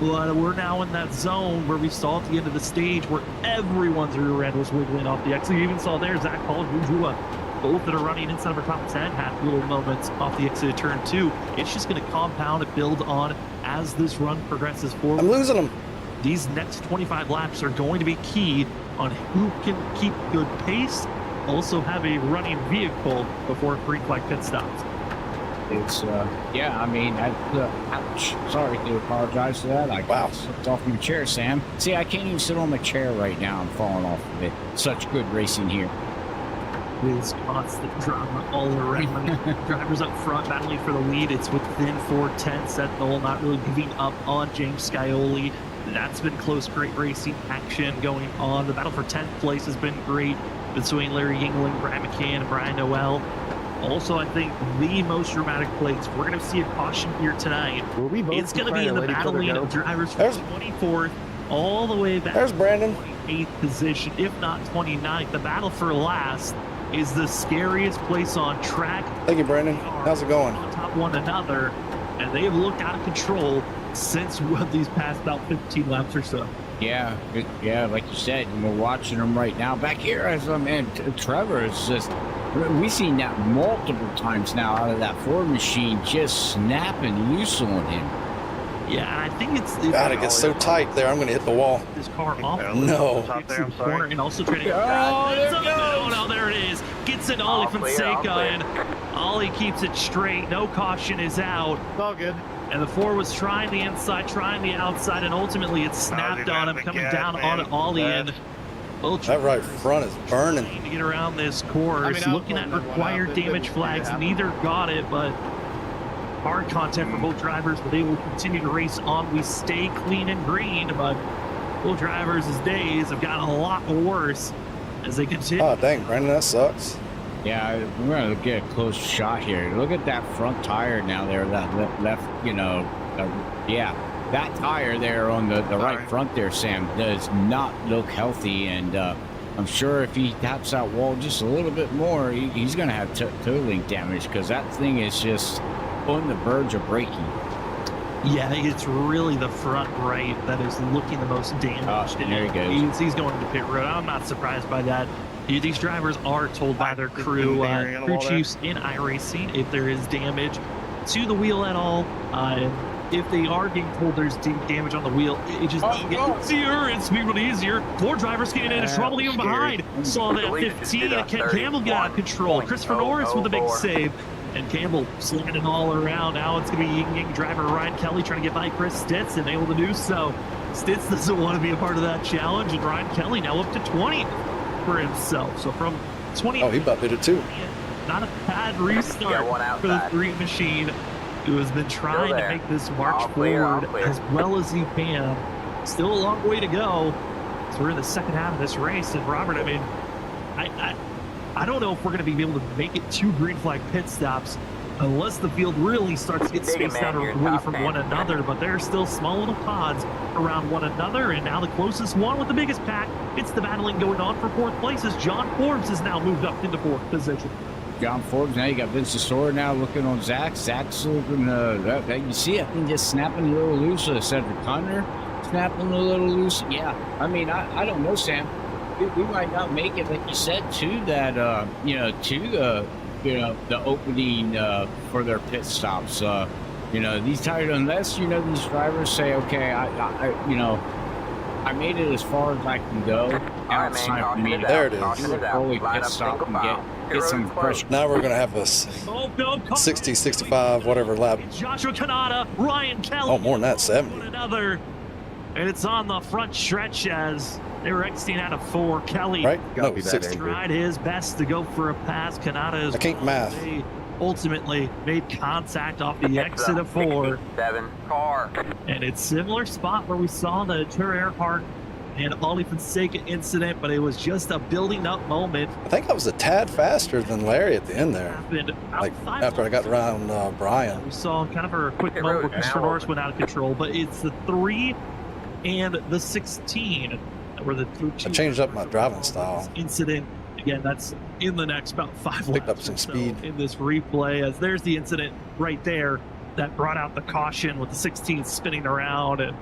But we're now in that zone where we saw at the end of the stage where everyone's rear end was wiggling off the exit. You even saw there Zach Paul and Ujua, both that are running inside of our top 10, had little moments off the exit of turn 2. It's just going to compound and build on as this run progresses forward. I'm losing them. These next 25 laps are going to be key on who can keep good pace, also have a running vehicle before green flag pit stops. It's, yeah, I mean, ouch. Sorry to apologize for that. I slipped off my chair, Sam. See, I can't even sit on my chair right now. I'm falling off of it. Such good racing here. There's constant drama all around. Drivers up front battling for the lead. It's within 410. Sentinel not really giving up on James Scioli. That's been close, great racing action going on. The battle for 10th place has been great between Larry Yingling, Brian McCann, and Brian Noel. Also, I think the most dramatic place, we're going to see a caution here tonight. It's going to be in the battling of drivers from 24th all the way back. There's Brandon. 28th position, if not 29th. The battle for last is the scariest place on track. Thank you, Brandon. How's it going? On top of one another, and they have looked out of control since these past about 15 laps or so. Yeah, like you said, we're watching them right now. Back here, as Trevor is just, we've seen that multiple times now out of that Ford machine, just snapping loose on him. Yeah, and I think it's God, it gets so tight there. I'm going to hit the wall. This car off. No. Corner and also trying to no, there it is. Gets it Ollie Fonseca, and Ollie keeps it straight. No caution is out. It's all good. And the Ford was trying the inside, trying the outside, and ultimately it snapped on him, coming down on Ollie. And that right front is burning. To get around this course, looking at required damage flags, neither got it, but hard content for both drivers, but they will continue to race on. We stay clean and green, but both drivers' days have gotten a lot worse as they continue. Oh, dang, Brandon, that sucks. Yeah, we're going to get a close shot here. Look at that front tire now there, that left, that tire there on the right front there, Sam, does not look healthy, and I'm sure if he taps that wall just a little bit more, he's going to have toe link damage, because that thing is just on the verge of breaking. Yeah, it's really the front right that is looking the most damaged. There he goes. He's going to pit road. I'm not surprised by that. These drivers are told by their crew chiefs in iRacing if there is damage to the wheel at all. If they are being told there's damage on the wheel, it just gets easier. It's becoming easier. Four drivers getting into trouble even behind. Saw that 15. Ken Campbell get out of control. Christopher Norris with a big save. And Campbell sliding all around. Now it's going to be Ying driver Ryan Kelly trying to get by Chris Stitz and able to do so. Stitz doesn't want to be a part of that challenge, and Ryan Kelly now up to 20 for himself. So from 20. Oh, he about did it too. Not a bad restart for the Green Machine, who has been trying to make this march forward as well as he can. Still a long way to go. So we're in the second half of this race. And Robert, I mean, I don't know if we're going to be able to make it 2 green flag pit stops unless the field really starts to get spaced out away from one another, but there are still small little pods around one another, and now the closest one with the biggest pack, it's the battling going on for 4th place as John Forbes has now moved up into 4th position. John Forbes, now you got Vince Tesoro now looking on Zach. Zach's looking, you see, I think just snapping a little loose. Cedric Hunter snapping a little loose. Yeah, I mean, I don't know, Sam. We might not make it, like you said, to that, the opening for their pit stops. These tires, unless these drivers say, okay, I made it as far as I can go. Now it's time for me to there it is. do a early pit stop and get some pressure. Now we're gonna have a 60, 65, whatever lap. Joshua Kanata, Ryan Kelly. Oh, more than that, 70. Another, and it's on the front stretch as they were exiting out of 4. Kelly no 60. tried his best to go for a pass. Kanata is I can't math. Ultimately made contact off the exit of 4. 7 car. And it's similar spot where we saw the Tour Earhart and Ollie Fonseca incident, but it was just a building up moment. I think I was a tad faster than Larry at the end there. Like after I got around Brian. We saw kind of a quick moment where Christopher Norris went out of control, but it's the 3 and the 16 where the I changed up my driving style. Incident. Again, that's in the next about 5 Picked laps up some or so speed in this replay, as there's the incident right there that brought out the caution with the 16 spinning around, and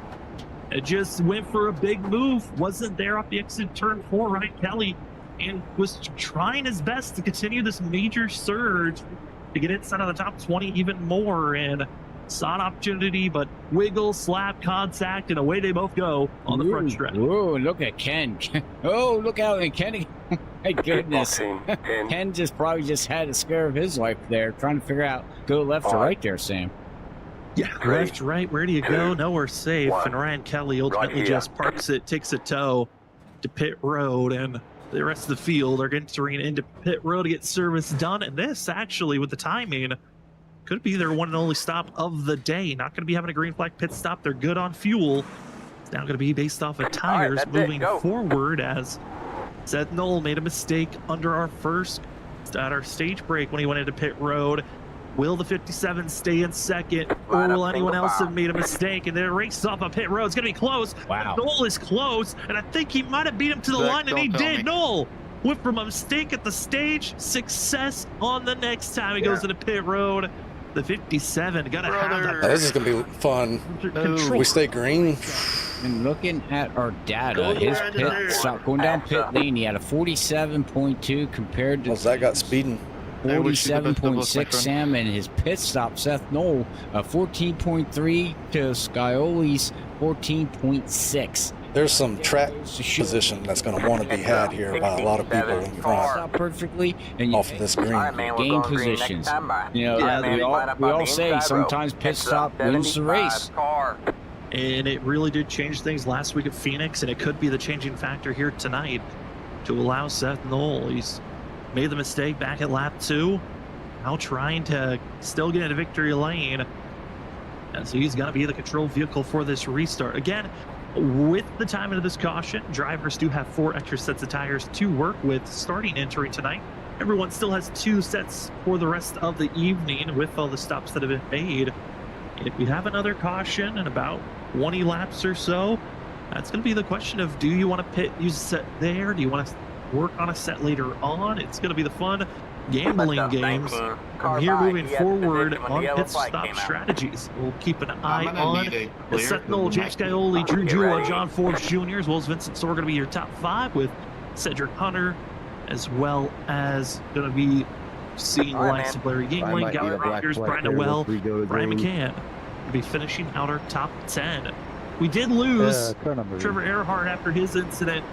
it just went for a big move. Wasn't there off the exit turn 4, Ryan Kelly, and was trying his best to continue this major surge to get inside of the top 20 even more, and saw an opportunity, but wiggle, slap, contact, and away they both go on the front stretch. Whoa, look at Ken. Oh, look out, and Kenny. My goodness. Ken probably just had a scare of his life there, trying to figure out go left or right there, Sam. Yeah, left, right, where do you go? Nowhere safe. And Ryan Kelly ultimately just parks it, takes a tow to pit road, and the rest of the field are entering into pit road to get service done. And this, actually, with the timing, could be their one and only stop of the day. Not going to be having a green flag pit stop. They're good on fuel. It's now going to be based off of tires moving forward, as Seth Knoll made a mistake under our stage break when he went into pit road. Will the 57 stay in second, or Line up will anyone single else file. have made a mistake and then races off a pit road? It's going to be close. Wow. Noel is close, and I think he might have beat him to the Zach, line, and he don't tell did. me. Noel went from a mistake at the stage, success on the next time he goes to the pit road. The 57 got to have Brother. Now, this is gonna be fun. that If control. we stay green. And looking at our data, Go his ahead, pit Zach. stop going down pit lane, he had a 47.2 compared to Well, Zach got speeding. I wish you the best of luck, my 47.6 friend. Sam, and his pit stop, Seth Knoll, 14.3 to Scioli's 14.6. There's some track position that's going to want to be had here by a lot of people in front Stop perfectly, and off of this All green. right, man, we're Game going green positions. next time by. You know, All right, man, we line up on all the say inside row. sometimes pit Heads stop up, wins the 75 race. car. And it really did change things last week at Phoenix, and it could be the changing factor here tonight to allow Seth Knoll. He's made the mistake back at lap 2, now trying to still get into victory lane. And so he's going to be the control vehicle for this restart. Again, with the timing of this caution, drivers do have 4 extra sets of tires to work with starting entering tonight. Everyone still has 2 sets for the rest of the evening with all the stops that have been made. And if we have another caution in about 20 laps or so, that's going to be the question of, do you want to use a set there? Do you want to work on a set later on? It's going to be the fun gambling Left up games 19. from Car here by. moving He had forward position when the on yellow pit flag stop came out. strategies. We'll keep an eye I'm on gonna need a clear Seth Knoll, James Scioli, Drew Get Jewell, ready. John Forbes Jr., as well as Vincent Sorr going to be your top 5, with Cedric Hunter, as well as going to be seeing the All right, likes man. of Larry Yingling, Gary Rogers, Brian Noel, Brian McCann will be finishing out our top 10. We did lose Trevor Earhart after his incident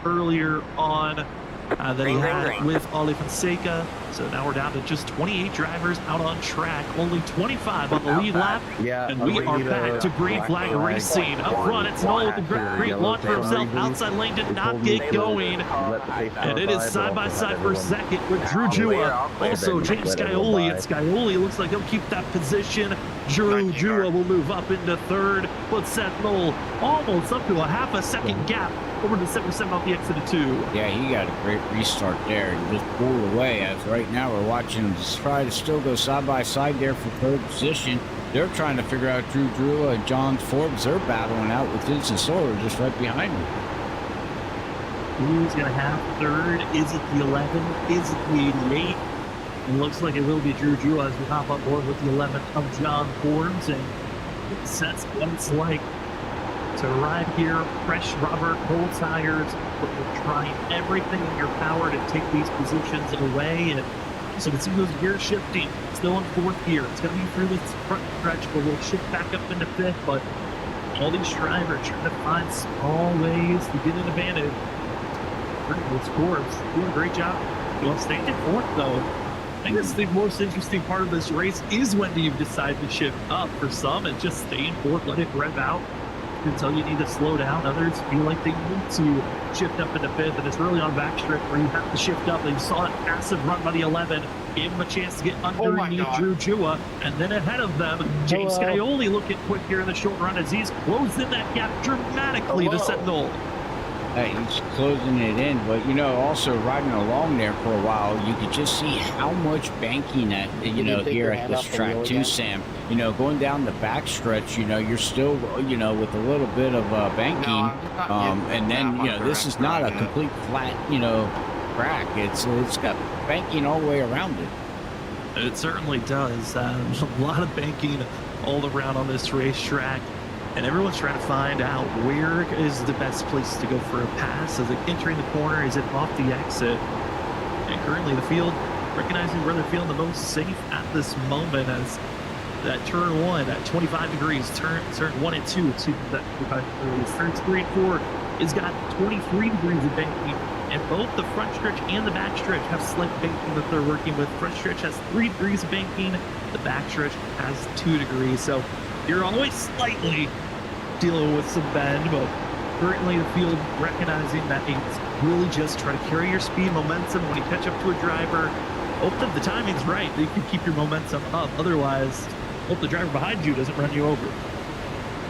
earlier on that he had with Ollie Fonseca. So now we're down to just 28 drivers out on track, only 25 on the lead lap. And we are back to green flag racing. Up front, it's Noel with the great launch for himself. Outside lane did not get going. And it is side by side for second with Drew Jewell. Also, James Scioli. And Scioli looks like he'll keep that position. Drew Jewell will move up into third. But Seth Knoll almost up to a half a second gap over to 7% off the exit of 2. Yeah, he got a great restart there and just pulled away. As right now we're watching him just try to still go side by side there for third position. They're trying to figure out Drew and John Forbes. They're battling out with Vincent Sorr just right behind him. Who's going to have third? Is it the 11? Is it the 88? It looks like it will be Drew Jewell as we hop on board with the 11 of John Forbes. And it sets what it's like to ride here, fresh rubber, cold tires, but you're trying everything in your power to take these positions away. And so you can see those gears shifting, still in 4th gear. It's going to be through this front stretch, but we'll shift back up into 5th. But all these drivers trying to find small ways to get an advantage. Those scores, doing a great job. Well, staying in 4th, though. I think that's the most interesting part of this race is when do you decide to shift up. For some, and just stay in 4th, let it rev out until you need to slow down. Others feel like they need to shift up into 5th, and it's really on backstrip where you have to shift up. And you saw that massive run by the 11, gave him a chance to get underneath Drew Jewell, and then ahead of them, James Scioli looking quick here in the short run as he's closing that gap dramatically to Seth Knoll. He's closing it in, but you know, also riding along there for a while, you could just see how much banking at here at this track too, Sam. You know, going down the backstretch, you know, you're still, you know, with a little bit of banking, and then you know, this is not a complete flat, you know, track. It's got banking all the way around it. It certainly does. There's a lot of banking all around on this racetrack. And everyone's trying to find out where is the best place to go for a pass. Is it entering the corner? Is it off the exit? And currently the field, recognizing where they're feeling the most safe at this moment as that turn 1 at 25 degrees, turn 1 and 2, that 25 degrees. Turns 3 and 4 has got 23 degrees of banking. And both the front stretch and the back stretch have slight banking that they're working with. Front stretch has 3 degrees of banking. The back stretch has 2 degrees. So you're always slightly dealing with some bend, but currently the field recognizing that it's really just try to carry your speed, momentum. When you catch up to a driver, hope that the timing's right, that you can keep your momentum up. Otherwise, hope the driver behind you doesn't run you over.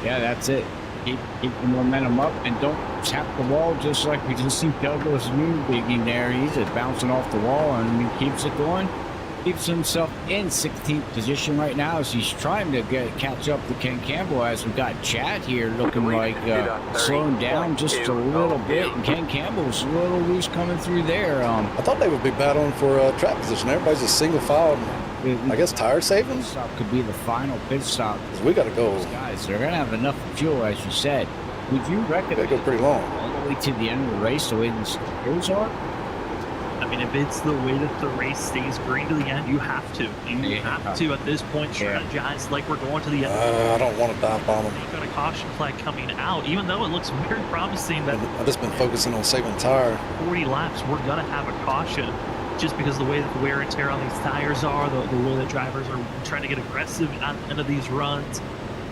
Yeah, that's it. Keep the momentum up and don't tap the wall just like we just see Douglas New digging there. He's just bouncing off the wall and he keeps it going. keeps himself in 16th position right now as he's trying to catch up to Ken Campbell, as we've got Chad here looking like slowing down just a little bit, and Ken Campbell's a little loose coming through there. I thought they would be battling for track position. Everybody's just single file. I guess tire savings stop could be the final pit stop. We got to go. These guys, they're gonna have enough fuel, as you said. Would you reckon they go pretty long all the way to the end of the race, the way these steers are? I mean, if it's the way that the race stays green to the end, you have to. You have to at this point strategize like we're going to the end. I don't want to dive bomb them. You've got a caution flag coming out, even though it looks very promising that I've just been focusing on saving tire. 40 laps, we're gonna have a caution. Just because the way that the wear and tear on these tires are, the way that drivers are trying to get aggressive at the end of these runs,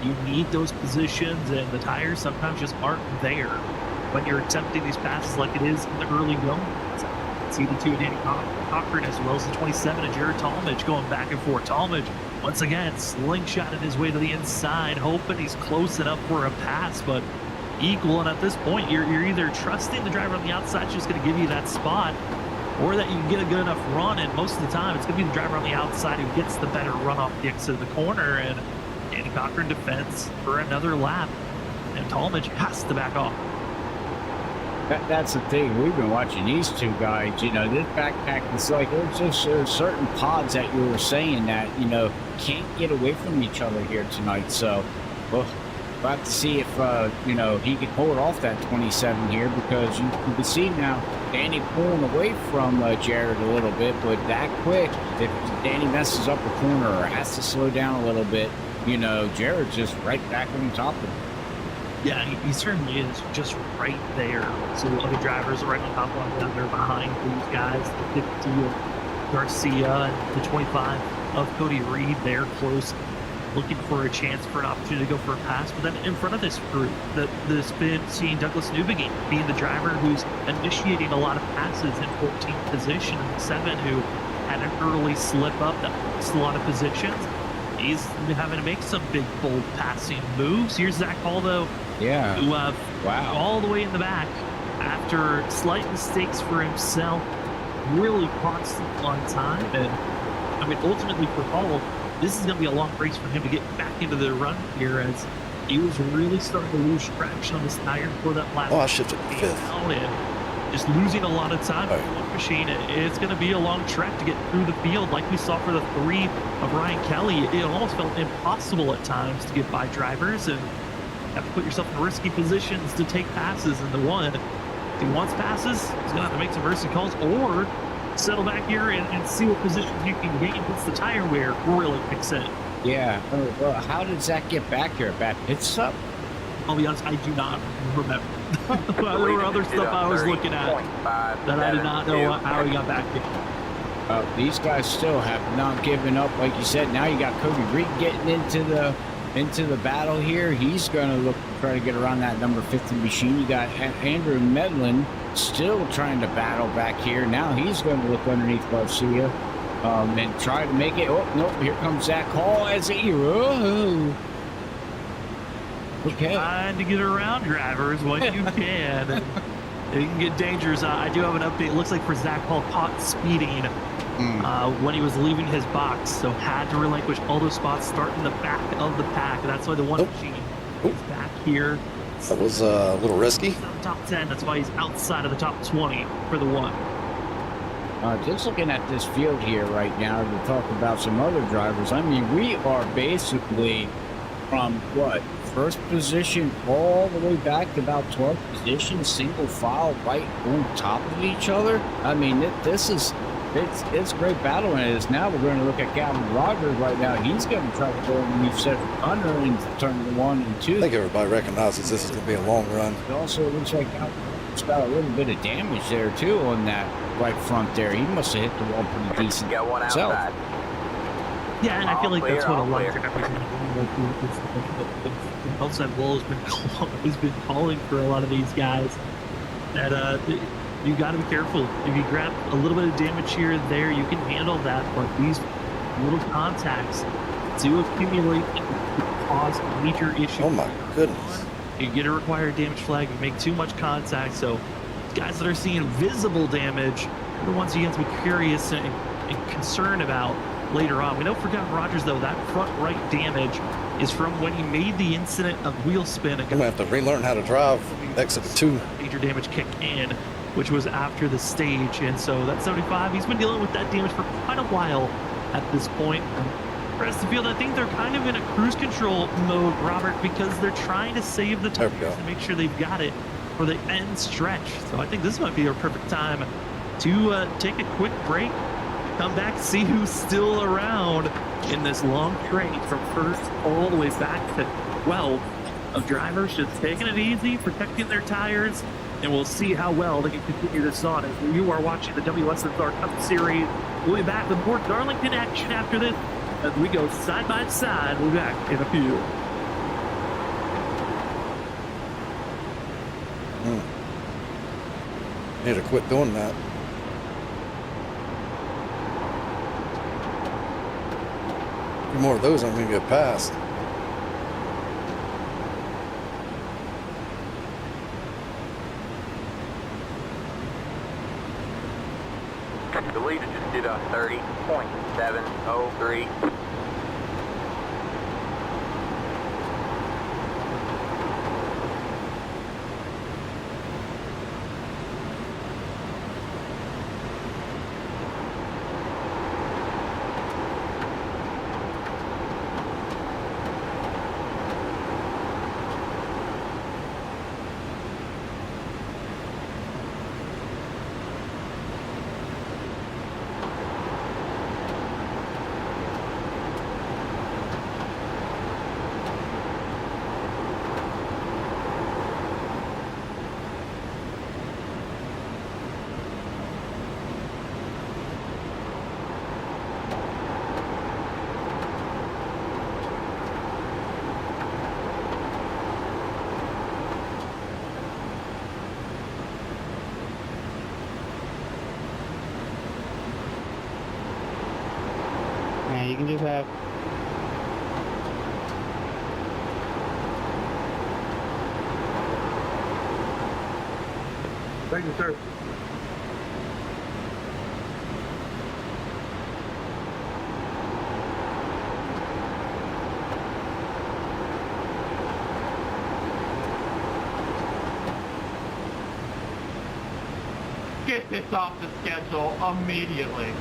you need those positions, and the tires sometimes just aren't there when you're attempting these passes like it is in the early going. See the two of Danny Cochran as well as the 27 of Jared Talmadge going back and forth. Talmadge, once again, slingshotted his way to the inside, hoping he's close enough for a pass, but equal. And at this point, you're either trusting the driver on the outside just going to give you that spot, or that you can get a good enough run, and most of the time it's going to be the driver on the outside who gets the better run off the exit of the corner, and Danny Cochran defends for another lap, and Talmadge has to back off. That's the thing. We've been watching these two guys. You know, this backpack is like, there's certain pods that you were saying that, you know, can't get away from each other here tonight. So, well, we'll have to see if, you know, he can hold off that 27 here, because you can see now Danny pulling away from Jared a little bit, but that quick, if Danny messes up a corner or has to slow down a little bit, you know, Jared's just right back on top of him. Yeah, he certainly is just right there. So other drivers are right on top of them. They're behind these guys. The 50 of Garcia and the 25 of Cody Reed. They're close, looking for a chance for an opportunity to go for a pass. But then in front of this group, this been seeing Douglas Newbegin being the driver who's initiating a lot of passes in 14th position, and 7 who had an early slip up that lost a lot of positions. He's having to make some big, bold passing moves. Here's Zach Hall, though. Yeah. Who, wow. all the way in the back, after slight mistakes for himself, really constant on time. And, I mean, ultimately for Hall, this is going to be a long race for him to get back into the run here, as he was really starting to lose traction on this tire for that last. Oh, I shifted to 5th. And just losing a lot of time with one machine. It's going to be a long trek to get through the field, like we saw for the 3 of Ryan Kelly. It almost felt impossible at times to get by drivers, and have to put yourself in risky positions to take passes. And the one, if he wants passes, he's going to have to make some risky calls, or settle back here and see what positions you can gain once the tire wear really kicks in. Yeah. Well, how did Zach get back here? Bad pit stop? I'll be honest, I do not remember. There were other stuff I was looking at that I did not know how he got back here. These guys still have not given up. Like you said, now you got Cody Reed getting into the battle here. He's going to look to try to get around that number 50 machine. You got Andrew Medlin still trying to battle back here. Now he's going to look underneath Garcia and try to make it. Oh, nope, here comes Zach Hall as he... Oh. Okay. Trying to get around drivers when you can. And it can get dangerous. I do have an update. It looks like for Zach Hall, caught speeding when he was leaving his box, so had to relinquish all those spots, start in the back of the pack. That's why the one machine is back here. That was a little risky. He's not top 10. That's why he's outside of the top 20 for the one. Just looking at this field here right now to talk about some other drivers. I mean, we are basically from what? First position all the way back to about 12th position, single file right on top of each other. I mean, it's great battle, and it is now. We're going to look at Gavin Rogers right now. He's going to try to go underneath Cedric Hunter in turn 1 and 2. I think everybody recognizes this is going to be a long run. It also looks like it's got a little bit of damage there too on that right front there. He must have hit the wall pretty decent himself. Yeah, and I feel like that's what a lot of drivers the outside wall has been calling for a lot of these guys. That you got to be careful. If you grab a little bit of damage here and there, you can handle that. But these little contacts do accumulate and cause major issues. Oh my goodness! You get a required damage flag. You make too much contact. So guys that are seeing visible damage are the ones you have to be curious and and concern about later on. We know for Kevin Rogers, though, that front right damage is from when he made the incident of wheel spin. I'm going to have to relearn how to drive exit 2. Major damage kick in, which was after the stage. And so that 75, he's been dealing with that damage for quite a while at this point. And the rest of the field, I think they're kind of in a cruise control mode, Robert, because they're trying to save the tires and make sure they've got it for the end stretch. So I think this might be a perfect time to take a quick break, come back, see who's still around in this long train from first all the way back to 12 of drivers just taking it easy, protecting their tires, and we'll see how well they can continue this on as you are watching the WSSR Cup Series. We'll be back with more Darlington action after this as we go side by side. We'll be back in a few. Need to quit doing that. A few more of those, I'm going to get past. The leader just did a 30.703. Yeah, you can just have. Thank you, sir. Get this off the schedule immediately.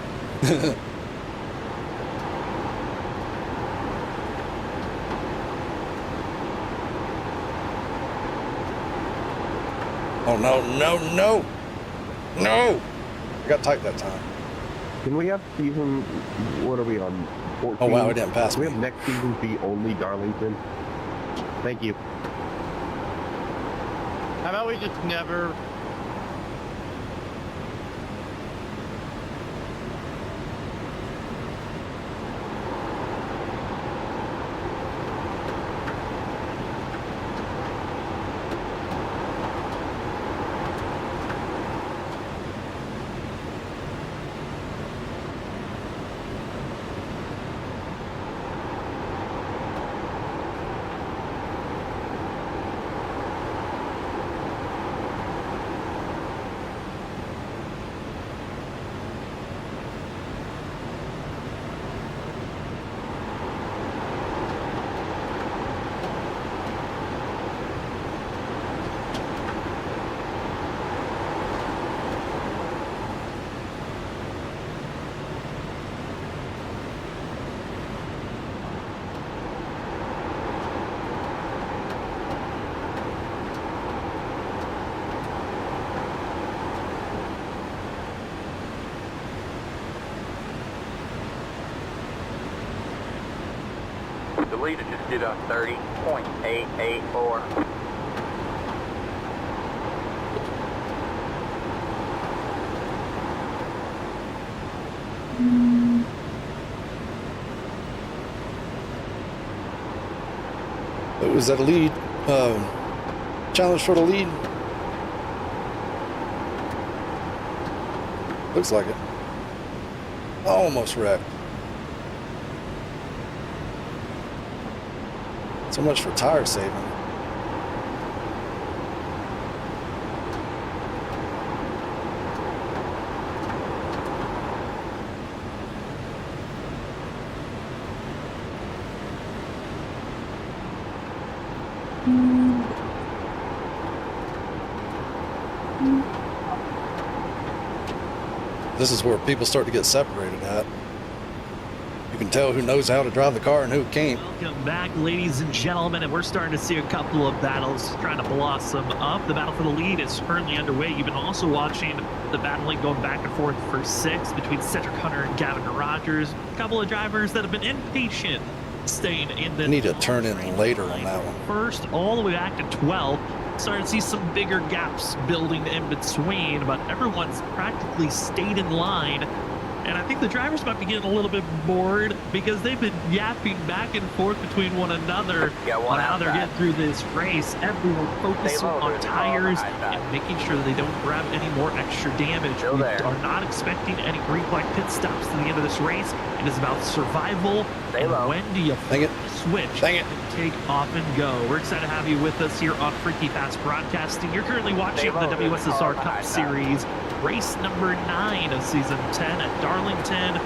Oh, no, no, no! No! I got tight that time. Can we have season, what are we on, 14? Oh, wow, we didn't pass Can we me. have next season be only Darlington? Thank you. How about we just never? The leader just did a 30.884. Was that a lead? Challenge for the lead? Looks like it. Almost wrecked. So much for tire saving. This is where people start to get separated at. You can tell who knows how to drive the car and who can't. Welcome back, ladies and gentlemen, and we're starting to see a couple of battles trying to blossom up. The battle for the lead is currently underway. You've been also watching the battling going back and forth for 6 between Cedric Hunter and Gavin Rogers. A couple of drivers that have been impatient staying in the... I need to turn in later on that one. First, all the way back to 12. Starting to see some bigger gaps building in between, but everyone's practically stayed in line. And I think the drivers might be getting a little bit bored because they've been yapping back and forth between one another on how they're getting through this race. Everyone focusing on tires and making sure that they don't grab any more extra damage. We are not expecting any green flag pit stops to the end of this race. It is about survival. And when do you switch and take off and go? We're excited to have you with us here on Freaky Fast Broadcasting. You're currently watching the WSSR Cup Series, race number 9 of season 10 at Darlington.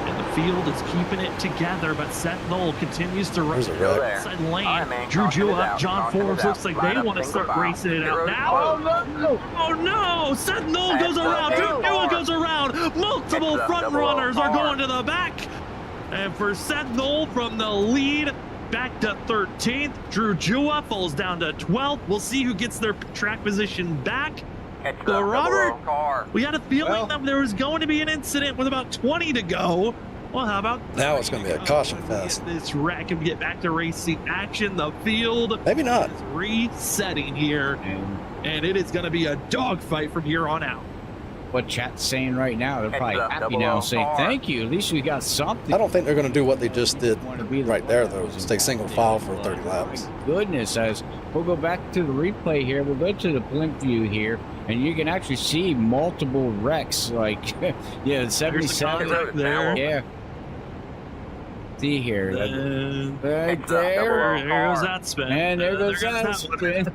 And the field is keeping it together, but Seth Knoll continues to run the outside lane. Drew Jewett, John Forbes, looks like they want to start racing it out now. Oh no! Seth Knoll goes around, Drew Jewett goes around. Multiple front runners are going to the back. And for Seth Knoll from the lead, back to 13th. Drew Jewett falls down to 12th. We'll see who gets their track position back. So Robert, we had a feeling that there was going to be an incident with about 20 to go. Well, how about now? It's going to be a caution fest. This wreck and get back to racing action. The field maybe not is resetting here, and it is going to be a dogfight from here on out. What chat's saying right now, they're probably happy now, saying thank you. At least we got something. I don't think they're going to do what they just did right there, though. Just take single file for 30 laps. Goodness, as we'll go back to the replay here, we'll go to the blimp view here, and you can actually see multiple wrecks, like yeah, 77 right there. Yeah. See here, right there. There goes that spin. And there goes that spin.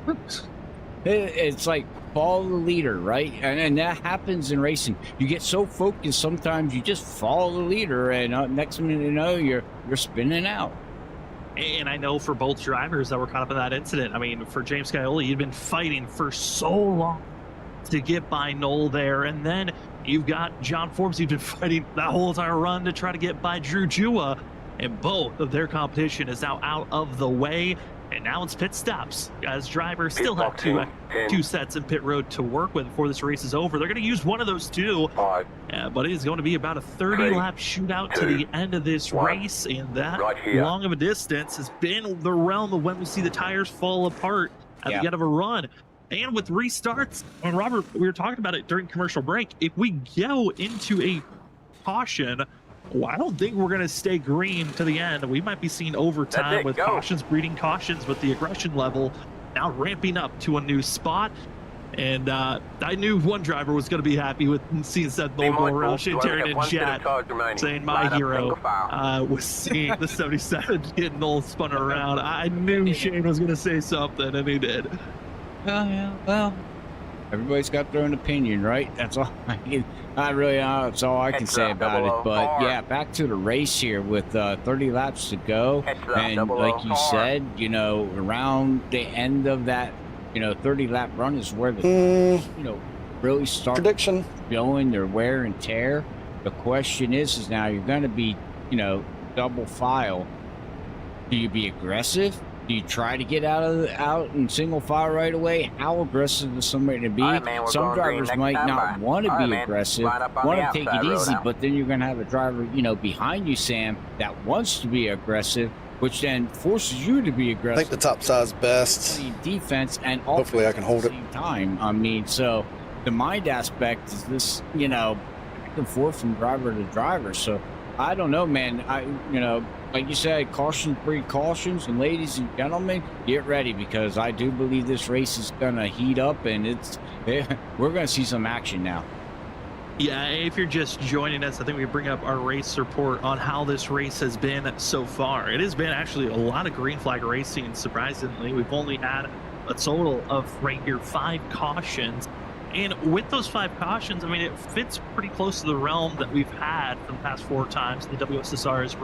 It's like follow the leader, right? And that happens in racing. You get so focused sometimes you just follow the leader, and next minute you know you're spinning out. And I know for both drivers that were caught up in that incident, I mean, for James Scioli, he'd been fighting for so long to get by Knoll there, and then you've got John Forbes, who's been fighting that whole entire run to try to get by Drew Jewett, and both of their competition is now out of the way. And now it's pit stops, as drivers still have two sets in pit road to work with before this race is over. They're going to use one of those two, but it is going to be about a 30-lap shootout to the end of this race, and that long of a distance has been the realm of when we see the tires fall apart at the end of a run. And with restarts, and Robert, we were talking about it during commercial break, if we go into a caution, well, I don't think we're going to stay green to the end. We might be seeing overtime with cautions breeding cautions, but the aggression level now ramping up to a new spot. And I knew one driver was going to be happy with seeing Seth Knoll go around. Shane Tarrant in chat saying my hero was seeing the 77 getting Knoll spun around. I knew Shane was going to say something, and he did. Well, everybody's got their own opinion, right? That's all. That's all I can say about it. But yeah, back to the race here with 30 laps to go, and like you said, you know, around the end of that, 30-lap run is where the really start showing their wear and tear. The question is now you're going to be, double file. Do you be aggressive? Do you try to get out in single file right away? How aggressive is somebody to be? Some drivers might not want to be aggressive, want to take it easy, but then you're going to have a driver, behind you, Sam, that wants to be aggressive, which then forces you to be aggressive. I think the top side's best. Defense and hopefully I can hold it. At the same time. I mean, so the mind aspect is this, back and forth from driver to driver. So I don't know, man. Like you said, caution, precautions, and ladies and gentlemen, get ready because I do believe this race is gonna heat up, and we're gonna see some action now. Yeah, if you're just joining us, I think we bring up our race report on how this race has been so far. It has been actually a lot of green flag racing. Surprisingly, we've only had a total of right here 5 cautions. And with those 5 cautions, I mean, it fits pretty close to the realm that we've had for the past 4 times the WSSR has raced